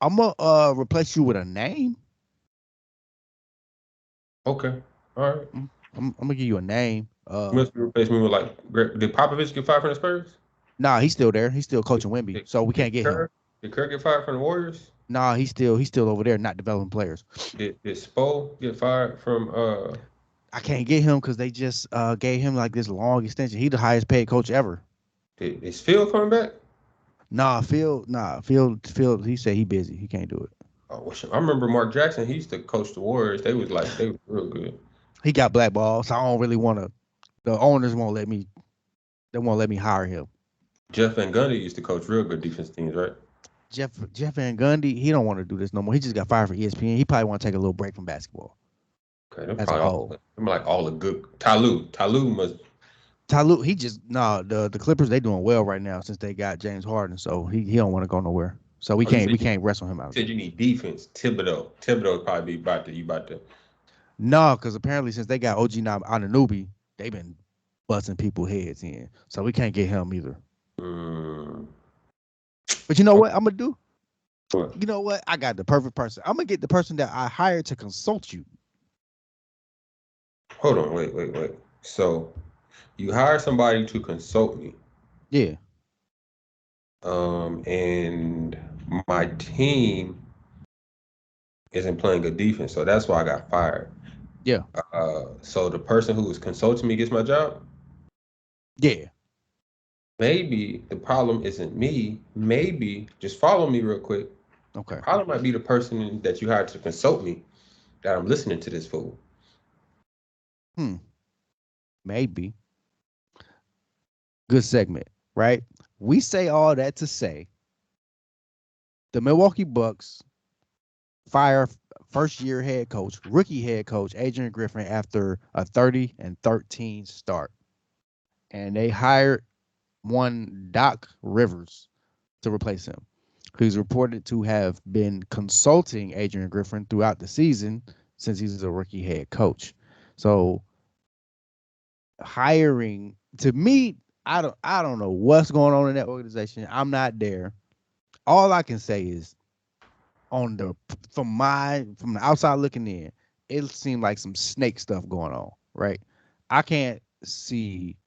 I'm gonna replace you with a name. Okay, all right. I'm gonna give you a name. You must be replace me with like did Popovich get fired from the Spurs? Nah, he's still there. He's still Did, coaching Wimby, did, so we did can't get him. Kerr did Kerr get fired from the Warriors? Nah, he's still over there, not developing players. Did Spo get fired from I can't get him because they just gave him like this long extension. He the highest paid coach ever. did is Phil coming back? Phil. He said he busy. He can't do it. I remember Mark Jackson. He used to coach the Warriors. They was real good. He got blackballed, so I don't really want to. The owners won't let me. They won't let me hire him. Jeff Van Gundy used to coach real good defense teams, right? Jeff Van Gundy, he don't want to do this no more. He just got fired for ESPN. He probably want to take a little break from basketball Okay, they're as a probably whole. them like all the good. Tyloo must. Tyloo, he just the Clippers they doing well right now since they got James Harden, so he don't want to go nowhere. So we Oh, you can't said we can't wrestle him out of said it. you need defense. Thibodeau would probably be about to you about to. No, because apparently since they got OG now Anunoby, they've been busting people's heads in. So we can't get him either. Mm, But you know okay. what I'm gonna do? What? You know what? I got the perfect person. I'm gonna get the person that I hired to consult you. Hold on, wait. So you hire somebody to consult me, Yeah, and my team isn't playing good defense, so that's why I got fired. yeah, So the person who was consulting me gets my job. yeah. Maybe the problem isn't me. Maybe just follow me real quick. The Okay. problem might be the person that you hired to consult me that I'm listening to this fool. Hmm. Maybe. Good segment, right? We say all that to say the Milwaukee Bucks fire first year head coach, rookie head coach Adrian Griffin after a 30-13 start. And they hired one Doc Rivers to replace him, who's reported to have been consulting Adrian Griffin throughout the season since he's a rookie head coach. So hiring to me, I don't know what's going on in that organization. I'm not there. All I can say is on the from the outside looking in, it seemed like some snake stuff going on, right? I can't see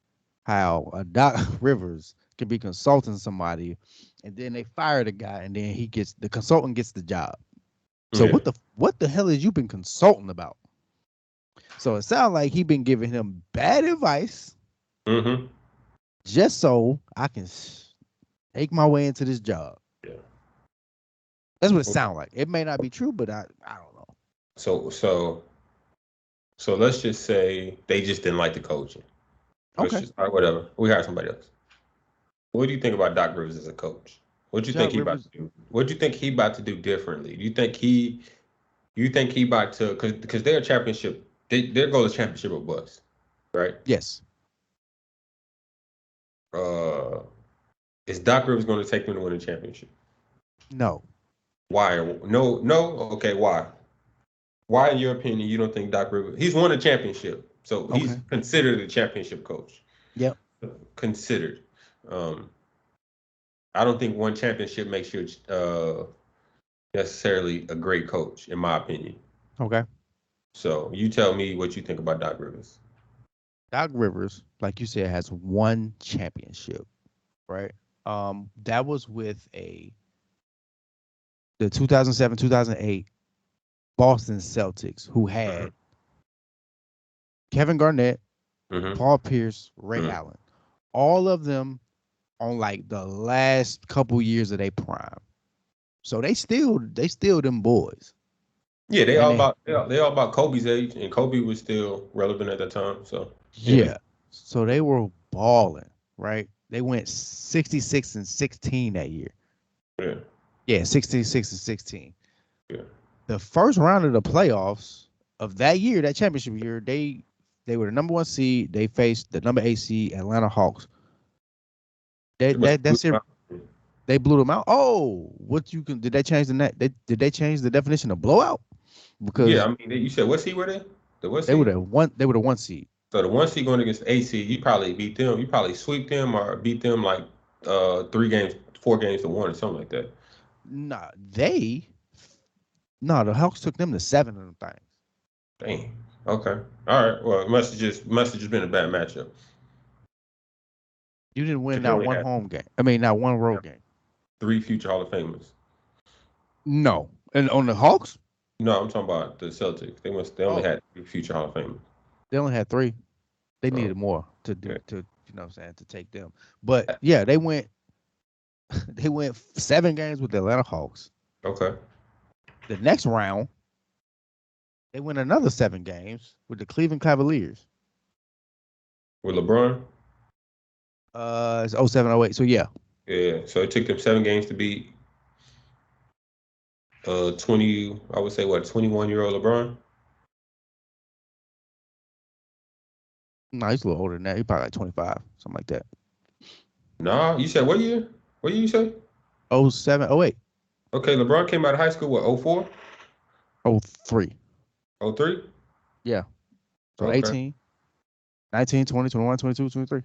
how a Doc Rivers can be consulting somebody and then they fire the guy and then the consultant gets the job. So Yeah. what the hell has you been consulting about? So it sounds like he been giving him bad advice Mm-hmm. just so I can take my way into this job. Yeah. That's what it sounds like. It may not be true, but I don't know. So so so let's just say they just didn't like the coaching. Let's Okay. just all right, whatever. We hired somebody else. What do you think about Doc Rivers as a coach? What do you think Doc he about Rivers, to do? What do you think he about to do differently? Do you think he about to because they're a championship their goal is championship or bust, right? yes. Uh is Doc Rivers going to take them to win a championship? No. Why? No. Okay, why? Why, in your opinion, you don't think Doc Rivers? He's won a championship, so he's Okay. considered a championship coach. Yep. considered. Um, I don't think one championship makes you necessarily a great coach, in my opinion. Okay. So you tell me what you think about Doc Rivers. Doc Rivers, like you said, has one championship, right? That was with the 2007, 2008 Boston Celtics, who Hmm. had Kevin Garnett, Hmm. Paul Pierce, Ray Hmm. Allen, all of them on like the last couple years of their prime. So they still them boys, Yeah, and they they all about Kobe's age, and Kobe was still relevant at that time. So yeah, yeah, so they were balling, right? They went 66-16 that year. yeah, Yeah, 66-16. yeah. The first round of the playoffs of that year, that championship year, they were the number one seed. They faced the number 8 seed Atlanta Hawks. They must have That's it. They blew them out. Oh, what you can did they change the net? Did they change the definition of blowout? yeah, I Because mean, you said what seed were they? The what they were seed? the one. They were the one seed. So the one seed going against the eight seed, you probably beat them. You probably sweep them or beat them like 3 games, 4 games to one or something like that. Nah, they no. The Hawks took them to seven of them things. Dang. Okay. All right. Well, it must have just been a bad matchup You didn't win because you not only one had home game. I mean, not one road game. 3 future Hall of Famers. No, and on the Hawks, No, I'm talking about the Celtics. They only oh, had 3 future Hall of Famers. they only had three. They Oh, needed more to yeah. do to you know what I'm saying to take them. But yeah, they went they went 7 games with the Atlanta Hawks. Okay. The next round, they went another 7 games with the Cleveland Cavaliers. With LeBron. It's 07, 08. So yeah, Yeah. So it took them 7 games to beat 20. I would say what 21-year-old LeBron. no, he's a little older than that. He's probably like 25, something like that. Nah, you said what year? What year you say? 07, 08, Okay, LeBron came out of high school what 04, 03. 03? Yeah. So Okay. 18, 19, 20, 21, 22, 23.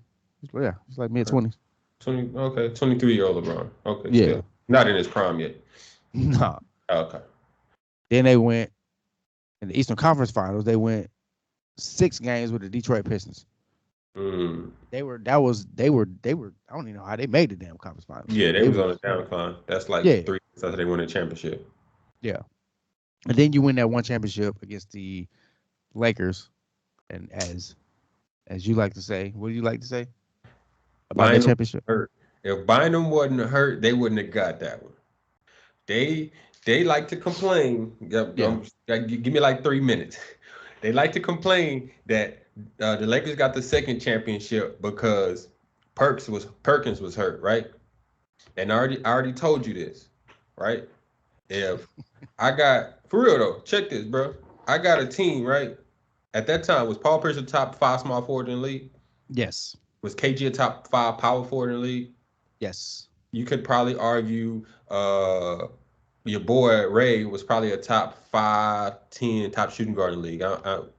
Yeah, it's like mid Okay. 20s. 23-year-old LeBron. Okay, Yeah. still not in his prime yet. Nah. Okay. Then they went in the Eastern Conference Finals. They went 6 games with the Detroit Pistons. Mm. They were. I don't even know how they made the damn conference finals. Yeah, they They was on a was downcline. That's like yeah, 3 years after they won a championship. yeah. And then you win that one championship against the Lakers. And as you like to say, what do you like to say about that Bynum championship? hurt. If Bynum wasn't hurt, they wouldn't have got that one. They they like to complain. Yep, Yeah, give me like 3 minutes. They like to complain that the Lakers got the second championship because Perkins was hurt, right? And I already told you this, right? If I got for real though, check this, bro. I got a team, right? At that time, was Paul Pierce a top five small forward in the league? yes, Was KG a top five power forward in the league? yes. You could probably argue your boy Ray was probably a top 5, 10 top shooting guard in the league.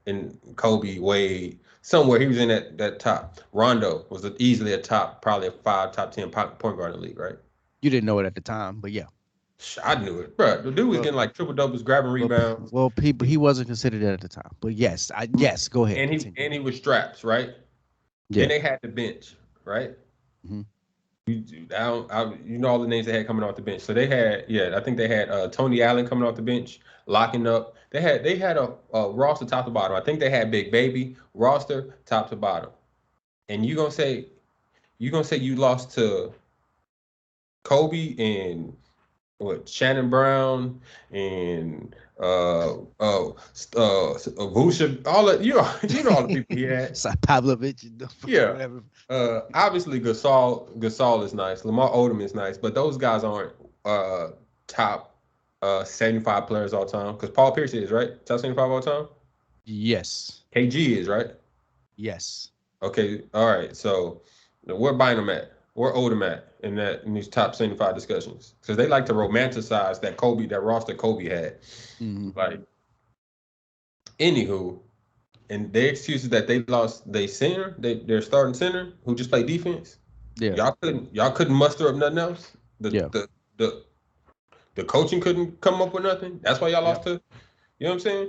And Kobe, Wade, somewhere he was in that top. Rondo was easily a top, probably a 5, top 10 point guard in the league, right? You didn't know it at the time, but yeah. I knew it, bro. The dude was Well, getting like triple doubles, grabbing well, rebounds, well, people he wasn't considered that at the time. But yes, yes. Go ahead, and he continue. and he was straps, right? Then Yeah. they had the bench, right? Hmm. You know all the names they had coming off the bench. So they had, yeah, I think they had Tony Allen coming off the bench, locking up. They had a roster top to bottom. I think they had Big Baby roster top to bottom. And you gonna say you lost to Kobe and what Shannon Brown and Vusha, all the you know all the people he had. It's like Pavlovich, Yeah. whatever. Obviously Gasol is nice. Lamar Odom is nice, but those guys aren't top 75 players all time. Because Paul Pierce is, right? Top 75 all time? Yes, KG is, right? yes. Okay, all right. So where Bynum at? Where Odom at in these top 75 discussions? Because they like to romanticize that roster Kobe had. Hmm. Like, anywho, and their excuse is that they lost their center, their starting center, who just played defense. Yeah, Y'all couldn't muster up nothing else. The yeah, the the the coaching couldn't come up with nothing. That's why y'all yeah, lost to. You know what I'm saying?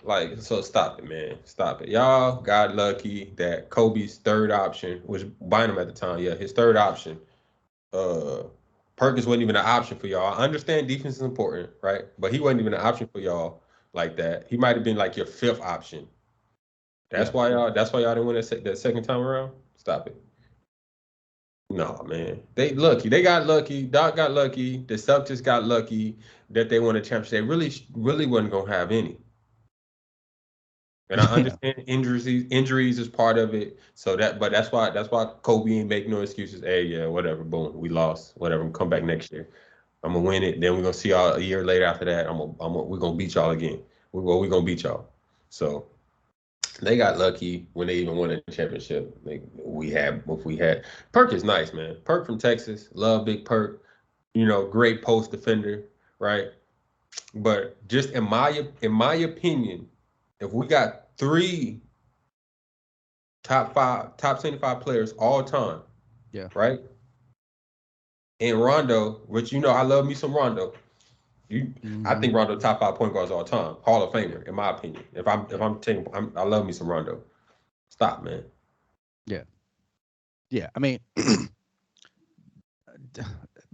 Like, so stop it, man. Stop it. Y'all got lucky that Kobe's third option, which Bynum at the time, yeah, his third option, uh, Perkins wasn't even an option for y'all. I understand defense is important, right? But he wasn't even an option for y'all like that. He might have been like your fifth option. yeah. That's why y'all didn't win that second time around. Stop it. No, man. They lucky. They got lucky. Doc got lucky. The Celtics got lucky that they won a championship. They really wasn't gonna have any. And I Yeah. understand injuries is part of it. So but that's why Kobe ain't make no excuses. Hey, yeah, whatever, boom, we lost. Whatever, come back next year. I'm gonna win it. Then we're gonna see y'all a year later after that. We're gonna beat y'all again. We're gonna beat y'all. So they got lucky when they even won a championship. If we had Perk is nice, man. Perk from Texas, love Big Perk. Great post defender, right? But just in my opinion, if we got three top 75 players all time, Yeah. right? And Rondo, which I love me some Rondo. I Hmm. think Rondo top five point guards all time, Hall of Famer, in my opinion. If Yeah. I'm taking, I love me some Rondo. Stop, man. Yeah. Yeah. I mean,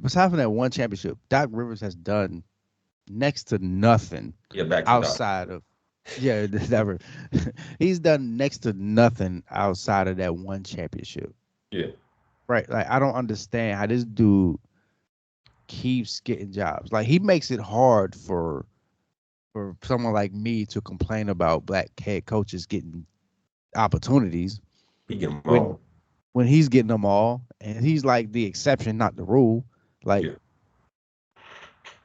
besides from that one championship, Doc Rivers has done next to nothing Yeah, back to Doc. outside of yeah, never. He's done next to nothing outside of that one championship. Yeah, Right. Like I don't understand how this dude keeps getting jobs. Like he makes it hard for someone like me to complain about black head coaches getting opportunities he get them when all. he's getting them all and he's like the exception, not the rule. Like Yeah,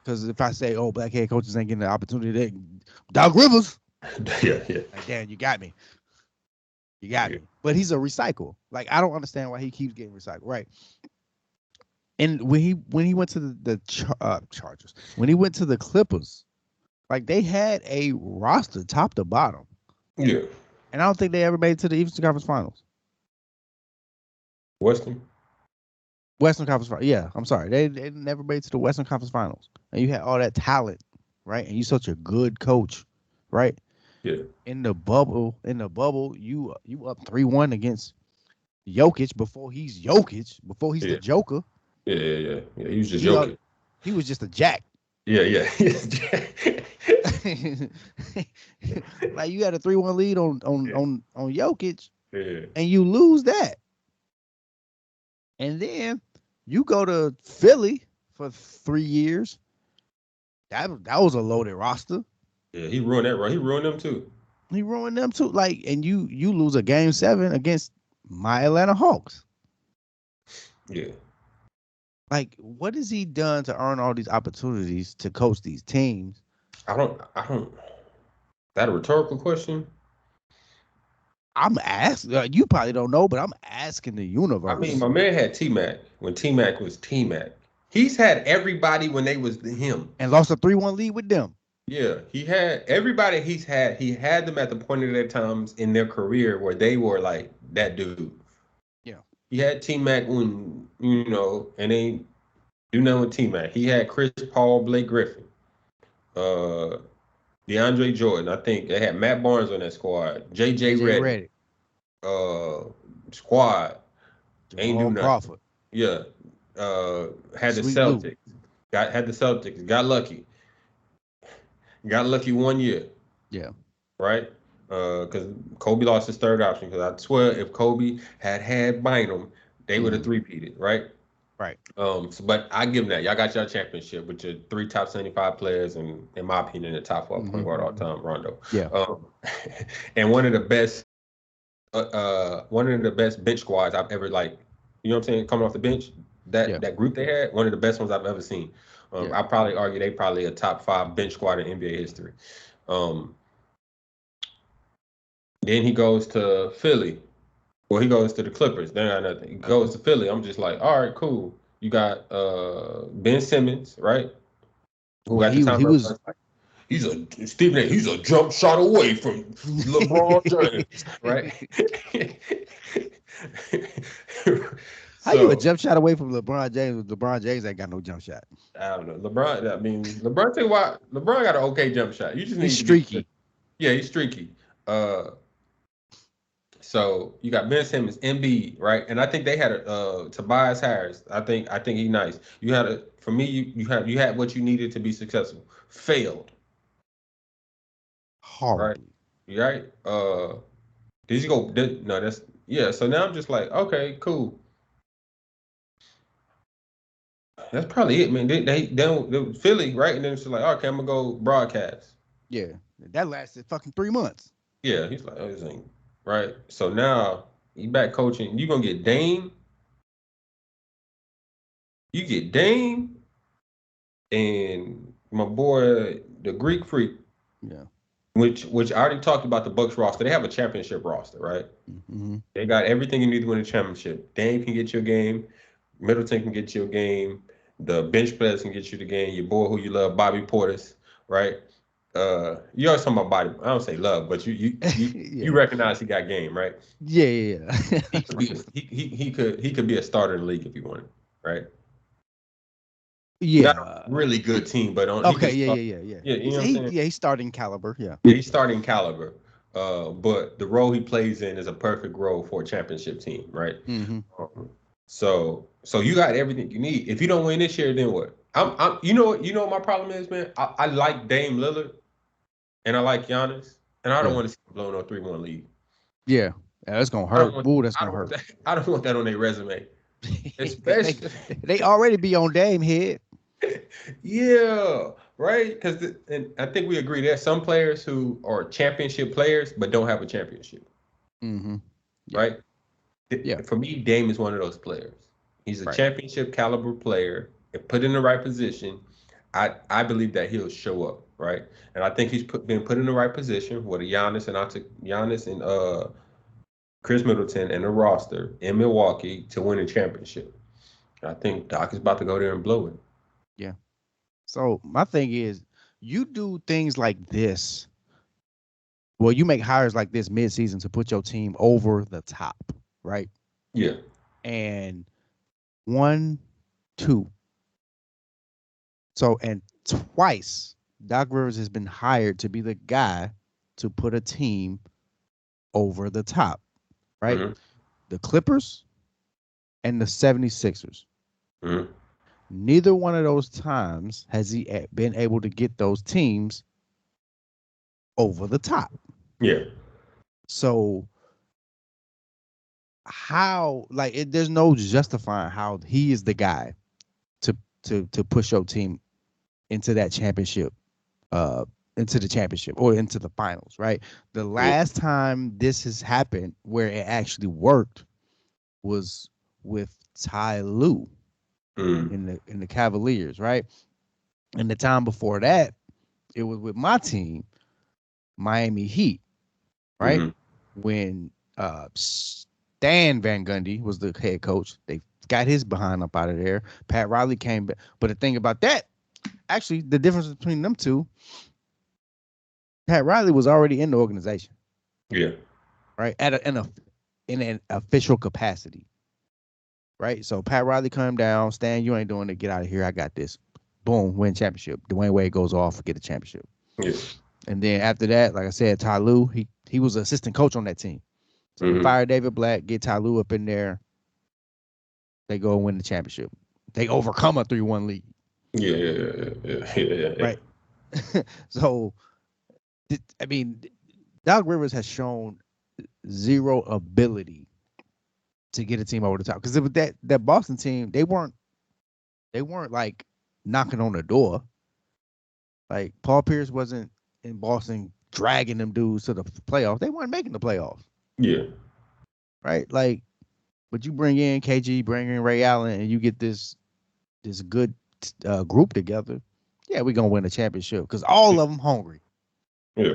because if I say, oh, black head coaches ain't getting the opportunity, they Doc Rivers. yeah, yeah, Like, damn, you got me. You got yeah, me. But he's a recycle. Like I don't understand why he keeps getting recycled. Right. And when he went to the Chargers, when he went to the Clippers, like they had a roster top to bottom, yeah. and I don't think they ever made it to the Eastern Conference Finals. Weston. Western Conference Finals. Yeah, I'm sorry, they never made it to the Western Conference Finals, and you had all that talent, right? And you such a good coach, right? Yeah, In the bubble, you up 3-1 against Jokic before he's Jokic, before he's the yeah, Joker. yeah, yeah, yeah, yeah. He was just He joking. he was just a jack. Yeah, yeah. Like you had a 3-1 lead Yeah, on Jokic, yeah, and you lose that, and then you go to Philly for 3 years. That was a loaded roster. yeah. He ruined that, right? He ruined them too. He ruined them too. Like, and you lose a game 7 against my Atlanta Hawks. Yeah. Like, what has he done to earn all these opportunities to coach these teams? I don't. That a rhetorical question? I'm asking. You probably don't know, but I'm asking the I mean, universe. my man had T Mac when T Mac was T Mac. He's had everybody when they was him. And lost a 3-1 lead with them. Yeah, he had everybody he's had. He had them at the point of their times in their career where they were like that dude. Yeah. He had T Mac when and they do nothing with T Mac. He had Chris Paul, Blake Griffin, uh, DeAndre Jordan. I think they had Matt Barnes on that squad. JJ JJ Redick, Redick, uh, squad ain't do Jamal nothing. Crawford, Yeah, had the Sweet Lou. Celtics. Had the Celtics. Got lucky. Got lucky one year, Yeah. right? Because Kobe lost his third option. Because I swear, if Kobe had Bynum, they would have Hmm. three-peated, right? Right. But I give them that. Y'all got your championship with your three top 75 players, and in my opinion, the top four point Hmm. guard all time, Rondo. Yeah. Um, and one of the best bench squads I've ever what I'm saying, coming off the bench. That Yeah. that group they had, one of the best ones I've ever seen. Yeah. I probably argue they probably a top five bench squad in NBA history. Um, then he goes to Philly. Well, he goes to the Clippers. They got nothing. He goes to Philly. I'm just like, all right, cool. You got Ben Simmons, right? Who Well, at the he time he was represented. Stephen A. He's a jump shot away from LeBron James, right? How you a So jump shot away from LeBron James? LeBron James ain't got no jump shot. I don't know. LeBron, I mean, LeBron, tell you what, LeBron got an okay jump shot. You just He's need to be, streaky. yeah, he's streaky. Uh, so you got Ben Simmons, Embiid, right? And I think they had a Tobias Harris. I think he's nice. You had a for me, you had what you needed to be successful. Failed, right? Horribly. You right? Did you go? No, that's yeah. So now I'm just like, okay, cool. That's probably it, man. They Philly, right? And then it's just like, okay, I'm gonna go broadcast. Yeah. That lasted fucking 3 months. Yeah, he's like, oh, this ain't right. So now you back coaching. You gonna get Dame. You get Dame and my boy, the Greek Freak, Yeah. which I already talked about the Bucks roster. They have a championship roster, right? Mm-hmm. They got everything you need to win a championship. Dame can get you a game. Middleton can get you a game. The bench players can get you the game. Your boy who you love, Bobby Portis, right? You always talking about Bobby. I don't say love, but you Yeah. recognize he got game, right? Yeah. Yeah. He could be he could be a starter in the league if he wanted, right? Not a Yeah. really good team, but he Okay. could Yeah. start. Yeah. Yeah. Yeah. Yeah, you know what I'm saying? He's starting caliber. Yeah. Yeah, he's starting caliber. But the role he plays in is a perfect role for a championship team, right? Mm-hmm. So you got everything you need. If you don't win this year, then what? You know what my problem is, man. I like Dame Lillard and I like Giannis, and I don't Yeah. want to see them blow no 3-1 lead. Yeah. That's gonna I don't hurt. want Ooh, that's I gonna don't want hurt. that. I don't want that on their resume, they especially. they already be on Dame head. Yeah, right. Because and I think we agree there's some players who are championship players but don't have a championship, Mm-hmm. Yeah. right? Yeah. For me, Dame is one of those players. He's a Right. championship caliber player. If put in the right position, I believe that he'll show up, right? And I think been put in the right position with a Giannis and I took Giannis and Chris Middleton and the roster in Milwaukee to win a championship. I think Doc is about to go there and blow it. Yeah. So my thing is, you do things like this. Well, you make hires like this mid-season to put your team over the top, right? Yeah. And one, two. So and twice, Doc Rivers has been hired to be the guy to put a team over the top, right? Mm-hmm. The Clippers and the 76ers. Mm-hmm. Neither one of those times has he been able to get those teams over the top. Yeah. So how like there's no justifying how he is the guy to to push your team into that championship uh into the championship or into the finals, right? The Yeah. last time this has happened where it actually worked was with Ty Lue Mm-hmm. in the Cavaliers, right? And the time before that, it was with my team, Miami Heat, right? Mm-hmm. When Stan Van Gundy was the head coach, they got his behind up out of there. Pat Riley came back. But the thing about that, actually, the difference between them two, Pat Riley was already in the organization, Yeah. right? In an official capacity, right? So Pat Riley come down, Stan, you ain't doing it. Get out of here. I got this. Boom, win championship. Dwayne Wade goes off, get a championship. Yeah. And then after that, like I said, Ty Lue, he was an assistant coach on that team. So they Mm-hmm. fired David Black, get Ty Lue up in there. They go and win the championship. They overcome a 3-1 lead, Yeah. Yeah. Yeah. Yeah. Yeah. Yeah. Yeah. right? So, I mean, Doc Rivers has shown zero ability to get a team over the top. Because that Boston team, they weren't like knocking on the door. Like Paul Pierce wasn't in Boston dragging them dudes to the playoffs. They weren't making the playoffs, Yeah. right? Like, but you bring in KG, bring in Ray Allen, and you get this good group together. Yeah, we're gonna win a championship because all of them hungry. Yeah.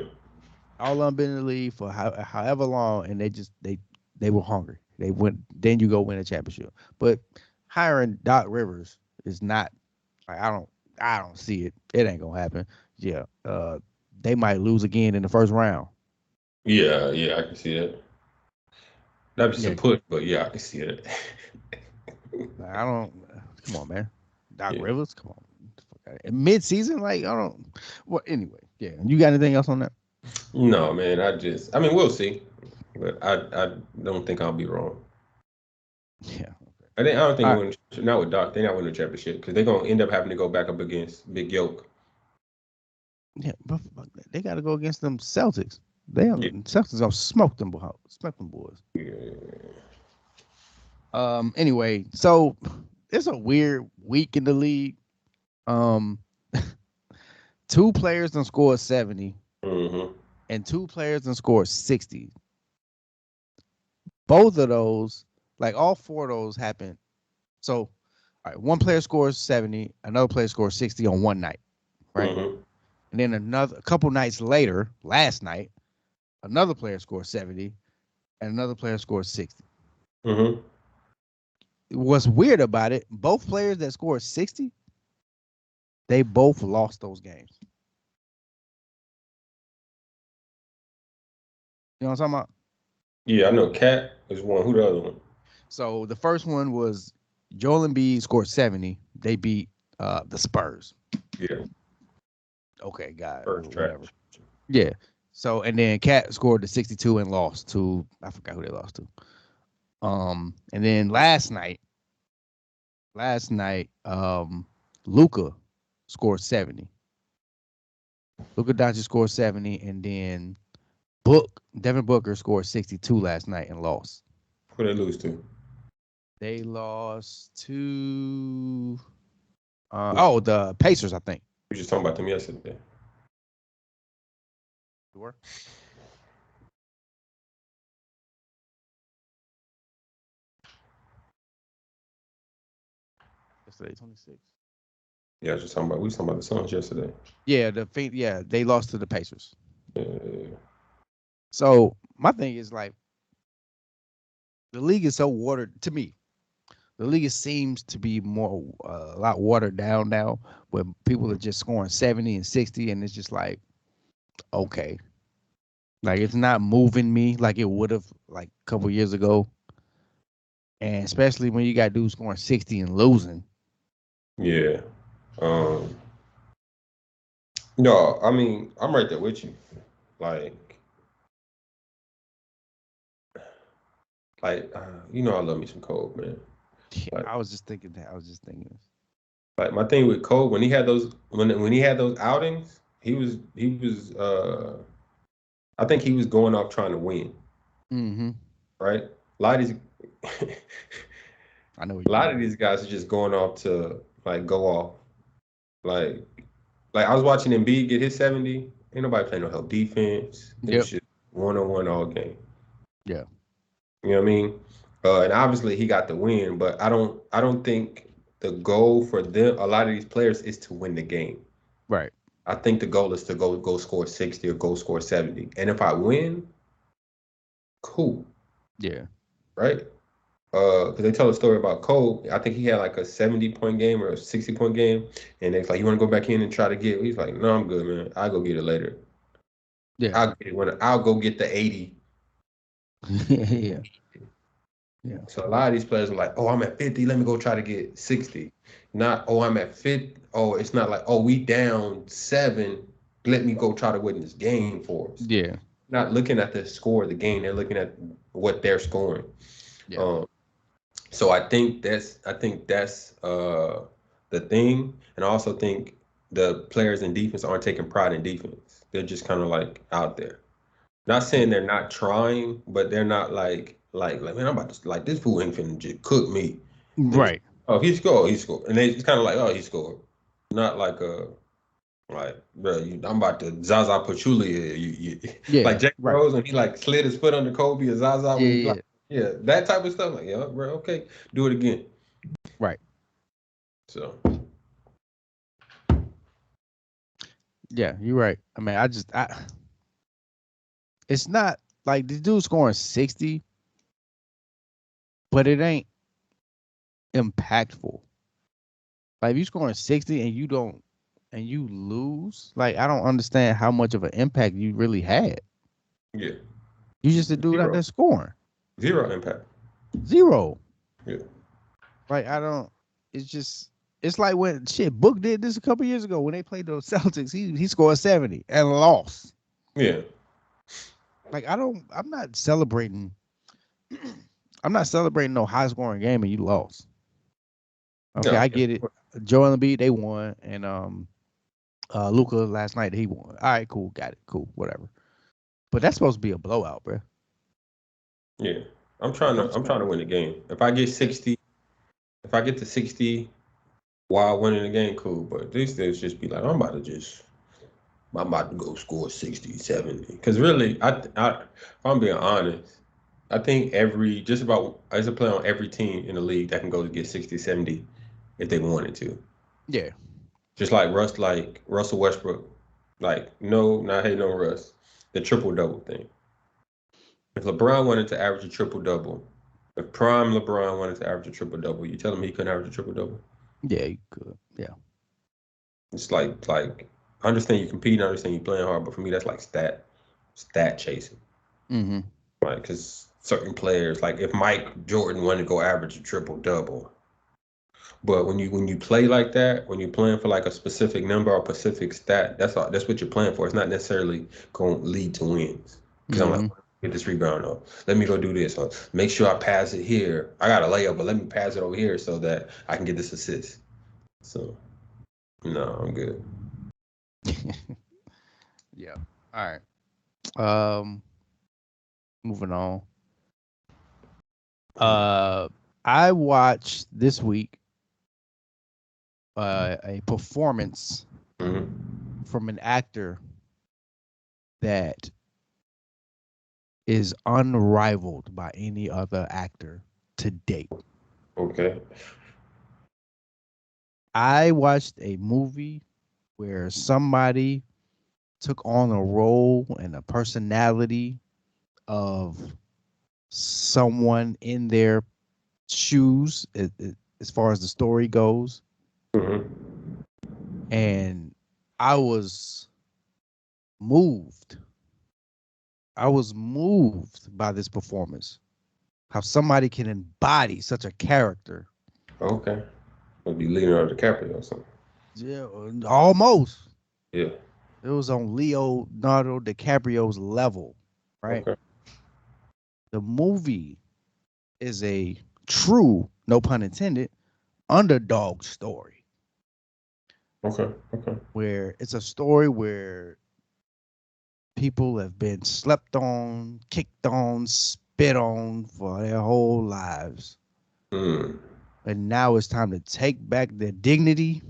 All of them been in the league for however long, and they were hungry. They went. Then you go win a championship. But hiring Doc Rivers is not. Like, I don't see it. It ain't gonna happen. yeah, they might lose again in the first round. Yeah, yeah, I can see that. That'd be Yeah, some push, but yeah, I can see it. I don't. Come on, man. Doc Yeah. Rivers, come on. Mid season, like I don't. Well, anyway, yeah. You got anything else on that? No, man, I mean, we'll see, but I don't think I'll be wrong. Yeah. I don't think All they right. win. Not with Doc. They're not winning the championship because they're gonna end up having to go back up against Big Yoke. Yeah, but they got to go against them Celtics. They Yeah. Celtics gonna smoke them boys. Yeah. Anyway, so it's a weird week in the league. Um, two players done scored 70, Mm-hmm. and two players done scored 60. Both of those, like all four of those, happened. So, all right, one player scores 70, another player scores 60 on one night, right? Mm-hmm. And then a couple nights later, last night, another player scores 70, and another player scores 60. Mm-hmm. What's weird about it, both players that scored 60, they both lost those games. You know what I'm talking about? Yeah, I know. Cat is one. Who the other one? So the first one was Joel Embiid scored 70. They beat the Spurs. Yeah, Okay, God, first whatever. trash. Yeah. So and then Cat scored the 62 and lost to I forgot who they lost to. And then last night, Luca scored 70. Luca Doncic scored 70, and then Devin Booker scored 62 last night and lost. Who they lose to? They lost to We the Pacers, I think. were just talking about them yesterday. Sure. Yesterday, 26. Yeah, I was just talking about. We was talking about the Suns yesterday. Yeah, they lost to the Pacers. Uh, So my thing is like the league is so watered to me. The league seems to be more a lot watered down now, where people are just scoring 70 and 60, and it's just like okay, like it's not moving me like it would have like a couple years ago, and especially when you got dudes scoring 60 and losing. yeah. Um. No, I mean I'm right there with you. Like, you know, I love me some Cole, man. Yeah, Like, I was just thinking that. I was just thinking this. like my thing with Cole when he had those when he had those outings, he was I think he was going off trying to win, Mm-hmm. right? A lot of these I know where a you're lot going of with these guys are just going off to like go off. Like like I was watching Embiid get his 70. Ain't nobody playing no help defense. it. It was Yep. just one on one all game. Yeah. You know what I mean? And obviously he got the win, but I don't think the goal for them a lot of these players is to win the game. Right. I think the goal is to go score 60 or go score 70. And if I win, cool, Yeah. right? Because they tell a story about Cole. I think he had like a 70-point game or a 60-point game, and they're like, "You want to go back in and try to get?" He's like, "No, I'm good, man. I'll go get it later. Yeah. I'll get it when I'll go get the 80." Yeah. Yeah. So a lot of these players are like, "Oh, I'm at 50. Let me go try to get 60." Not, "Oh, I'm at 50." Oh, it's not like, "Oh, we down 7. Let me go try to win this game for us." Yeah. Not looking at the score of the game. They're looking at what they're scoring. Yeah. Um, so I think that's the thing, and I also think the players in defense aren't taking pride in defense. They're just kind of like out there. Not saying they're not trying, but they're not like man, I'm about to like this fool ain't finna just cook me. And it's Right. oh he scored, and they it's kind of like oh he scored, not like like bro I'm about to Zaza Pachulia you like Yeah. Jack Right. Rose when he like slid his foot under Kobe or Zaza Yeah. when he like Yeah. yeah that type of stuff like yeah bro okay do it again Right. so Yeah. You're right. I mean, it's not like the dude scoring 60, but it ain't impactful. Like if you scoring 60 and you don't and you lose, like I don't understand how much of an impact you really had. Yeah. You just a dude out Zero. there scoring. Zero impact. Zero. Yeah. Like I don't. It's just. It's like when shit Book did this a couple years ago when they played the Celtics. He scored 70 and lost. Yeah. Like I don't. I'm not celebrating. I'm not celebrating no high scoring game and you lost. Okay, No. I get it. Joel Embiid they won and Luca last night he won. All right, cool, got it, cool, whatever. But that's supposed to be a blowout, bro. Yeah. I'm I'm trying. trying to win the game. If I get Yeah. 60, if I get to 60 while winning the game, cool. But these days just be like, I'm about to go score 60, 70. Because really, if I'm being honest, I think just about, there's a player on every team in the league that can go to get 60, 70 if they wanted to. Yeah. Just like Russell Westbrook. Like, no, not hating on Russ. The triple double thing. If LeBron wanted to average a triple double, if prime LeBron wanted to average a triple double, you tell him he couldn't average a triple double. Yeah, you could. Yeah. It's like I understand you competing, I understand you playing hard, but for me that's like stat chasing. Mm-hmm. Like, because certain players, like if Mike Jordan wanted to go average a triple double, but when you play like that, when you're playing for like a specific number or specific stat, that's what you're playing for. It's not necessarily going to lead to wins. Because I'm like, Mm-hmm. get this rebound up. Let me go do this. Or make sure I pass it here. I got a layup, but let me pass it over here so that I can get this assist. So no, I'm good. Yeah. All right. Um, moving on. Uh, I watched this week a performance Hmm. from an actor that is unrivaled by any other actor to date. Okay. I watched a movie where somebody took on a role and a personality of someone in their shoes as far as the story goes. Hmm. And I was moved. I was moved by this performance. How somebody can embody such a character. Okay. It'll be Leonardo DiCaprio or something. Yeah, almost. Yeah. It was on Leonardo DiCaprio's level, right? Okay. The movie is a true, no pun intended, underdog story Okay. Okay. where it's a story where people have been slept on, kicked on, spit on for their whole lives. Mm. And now it's time to take back their dignity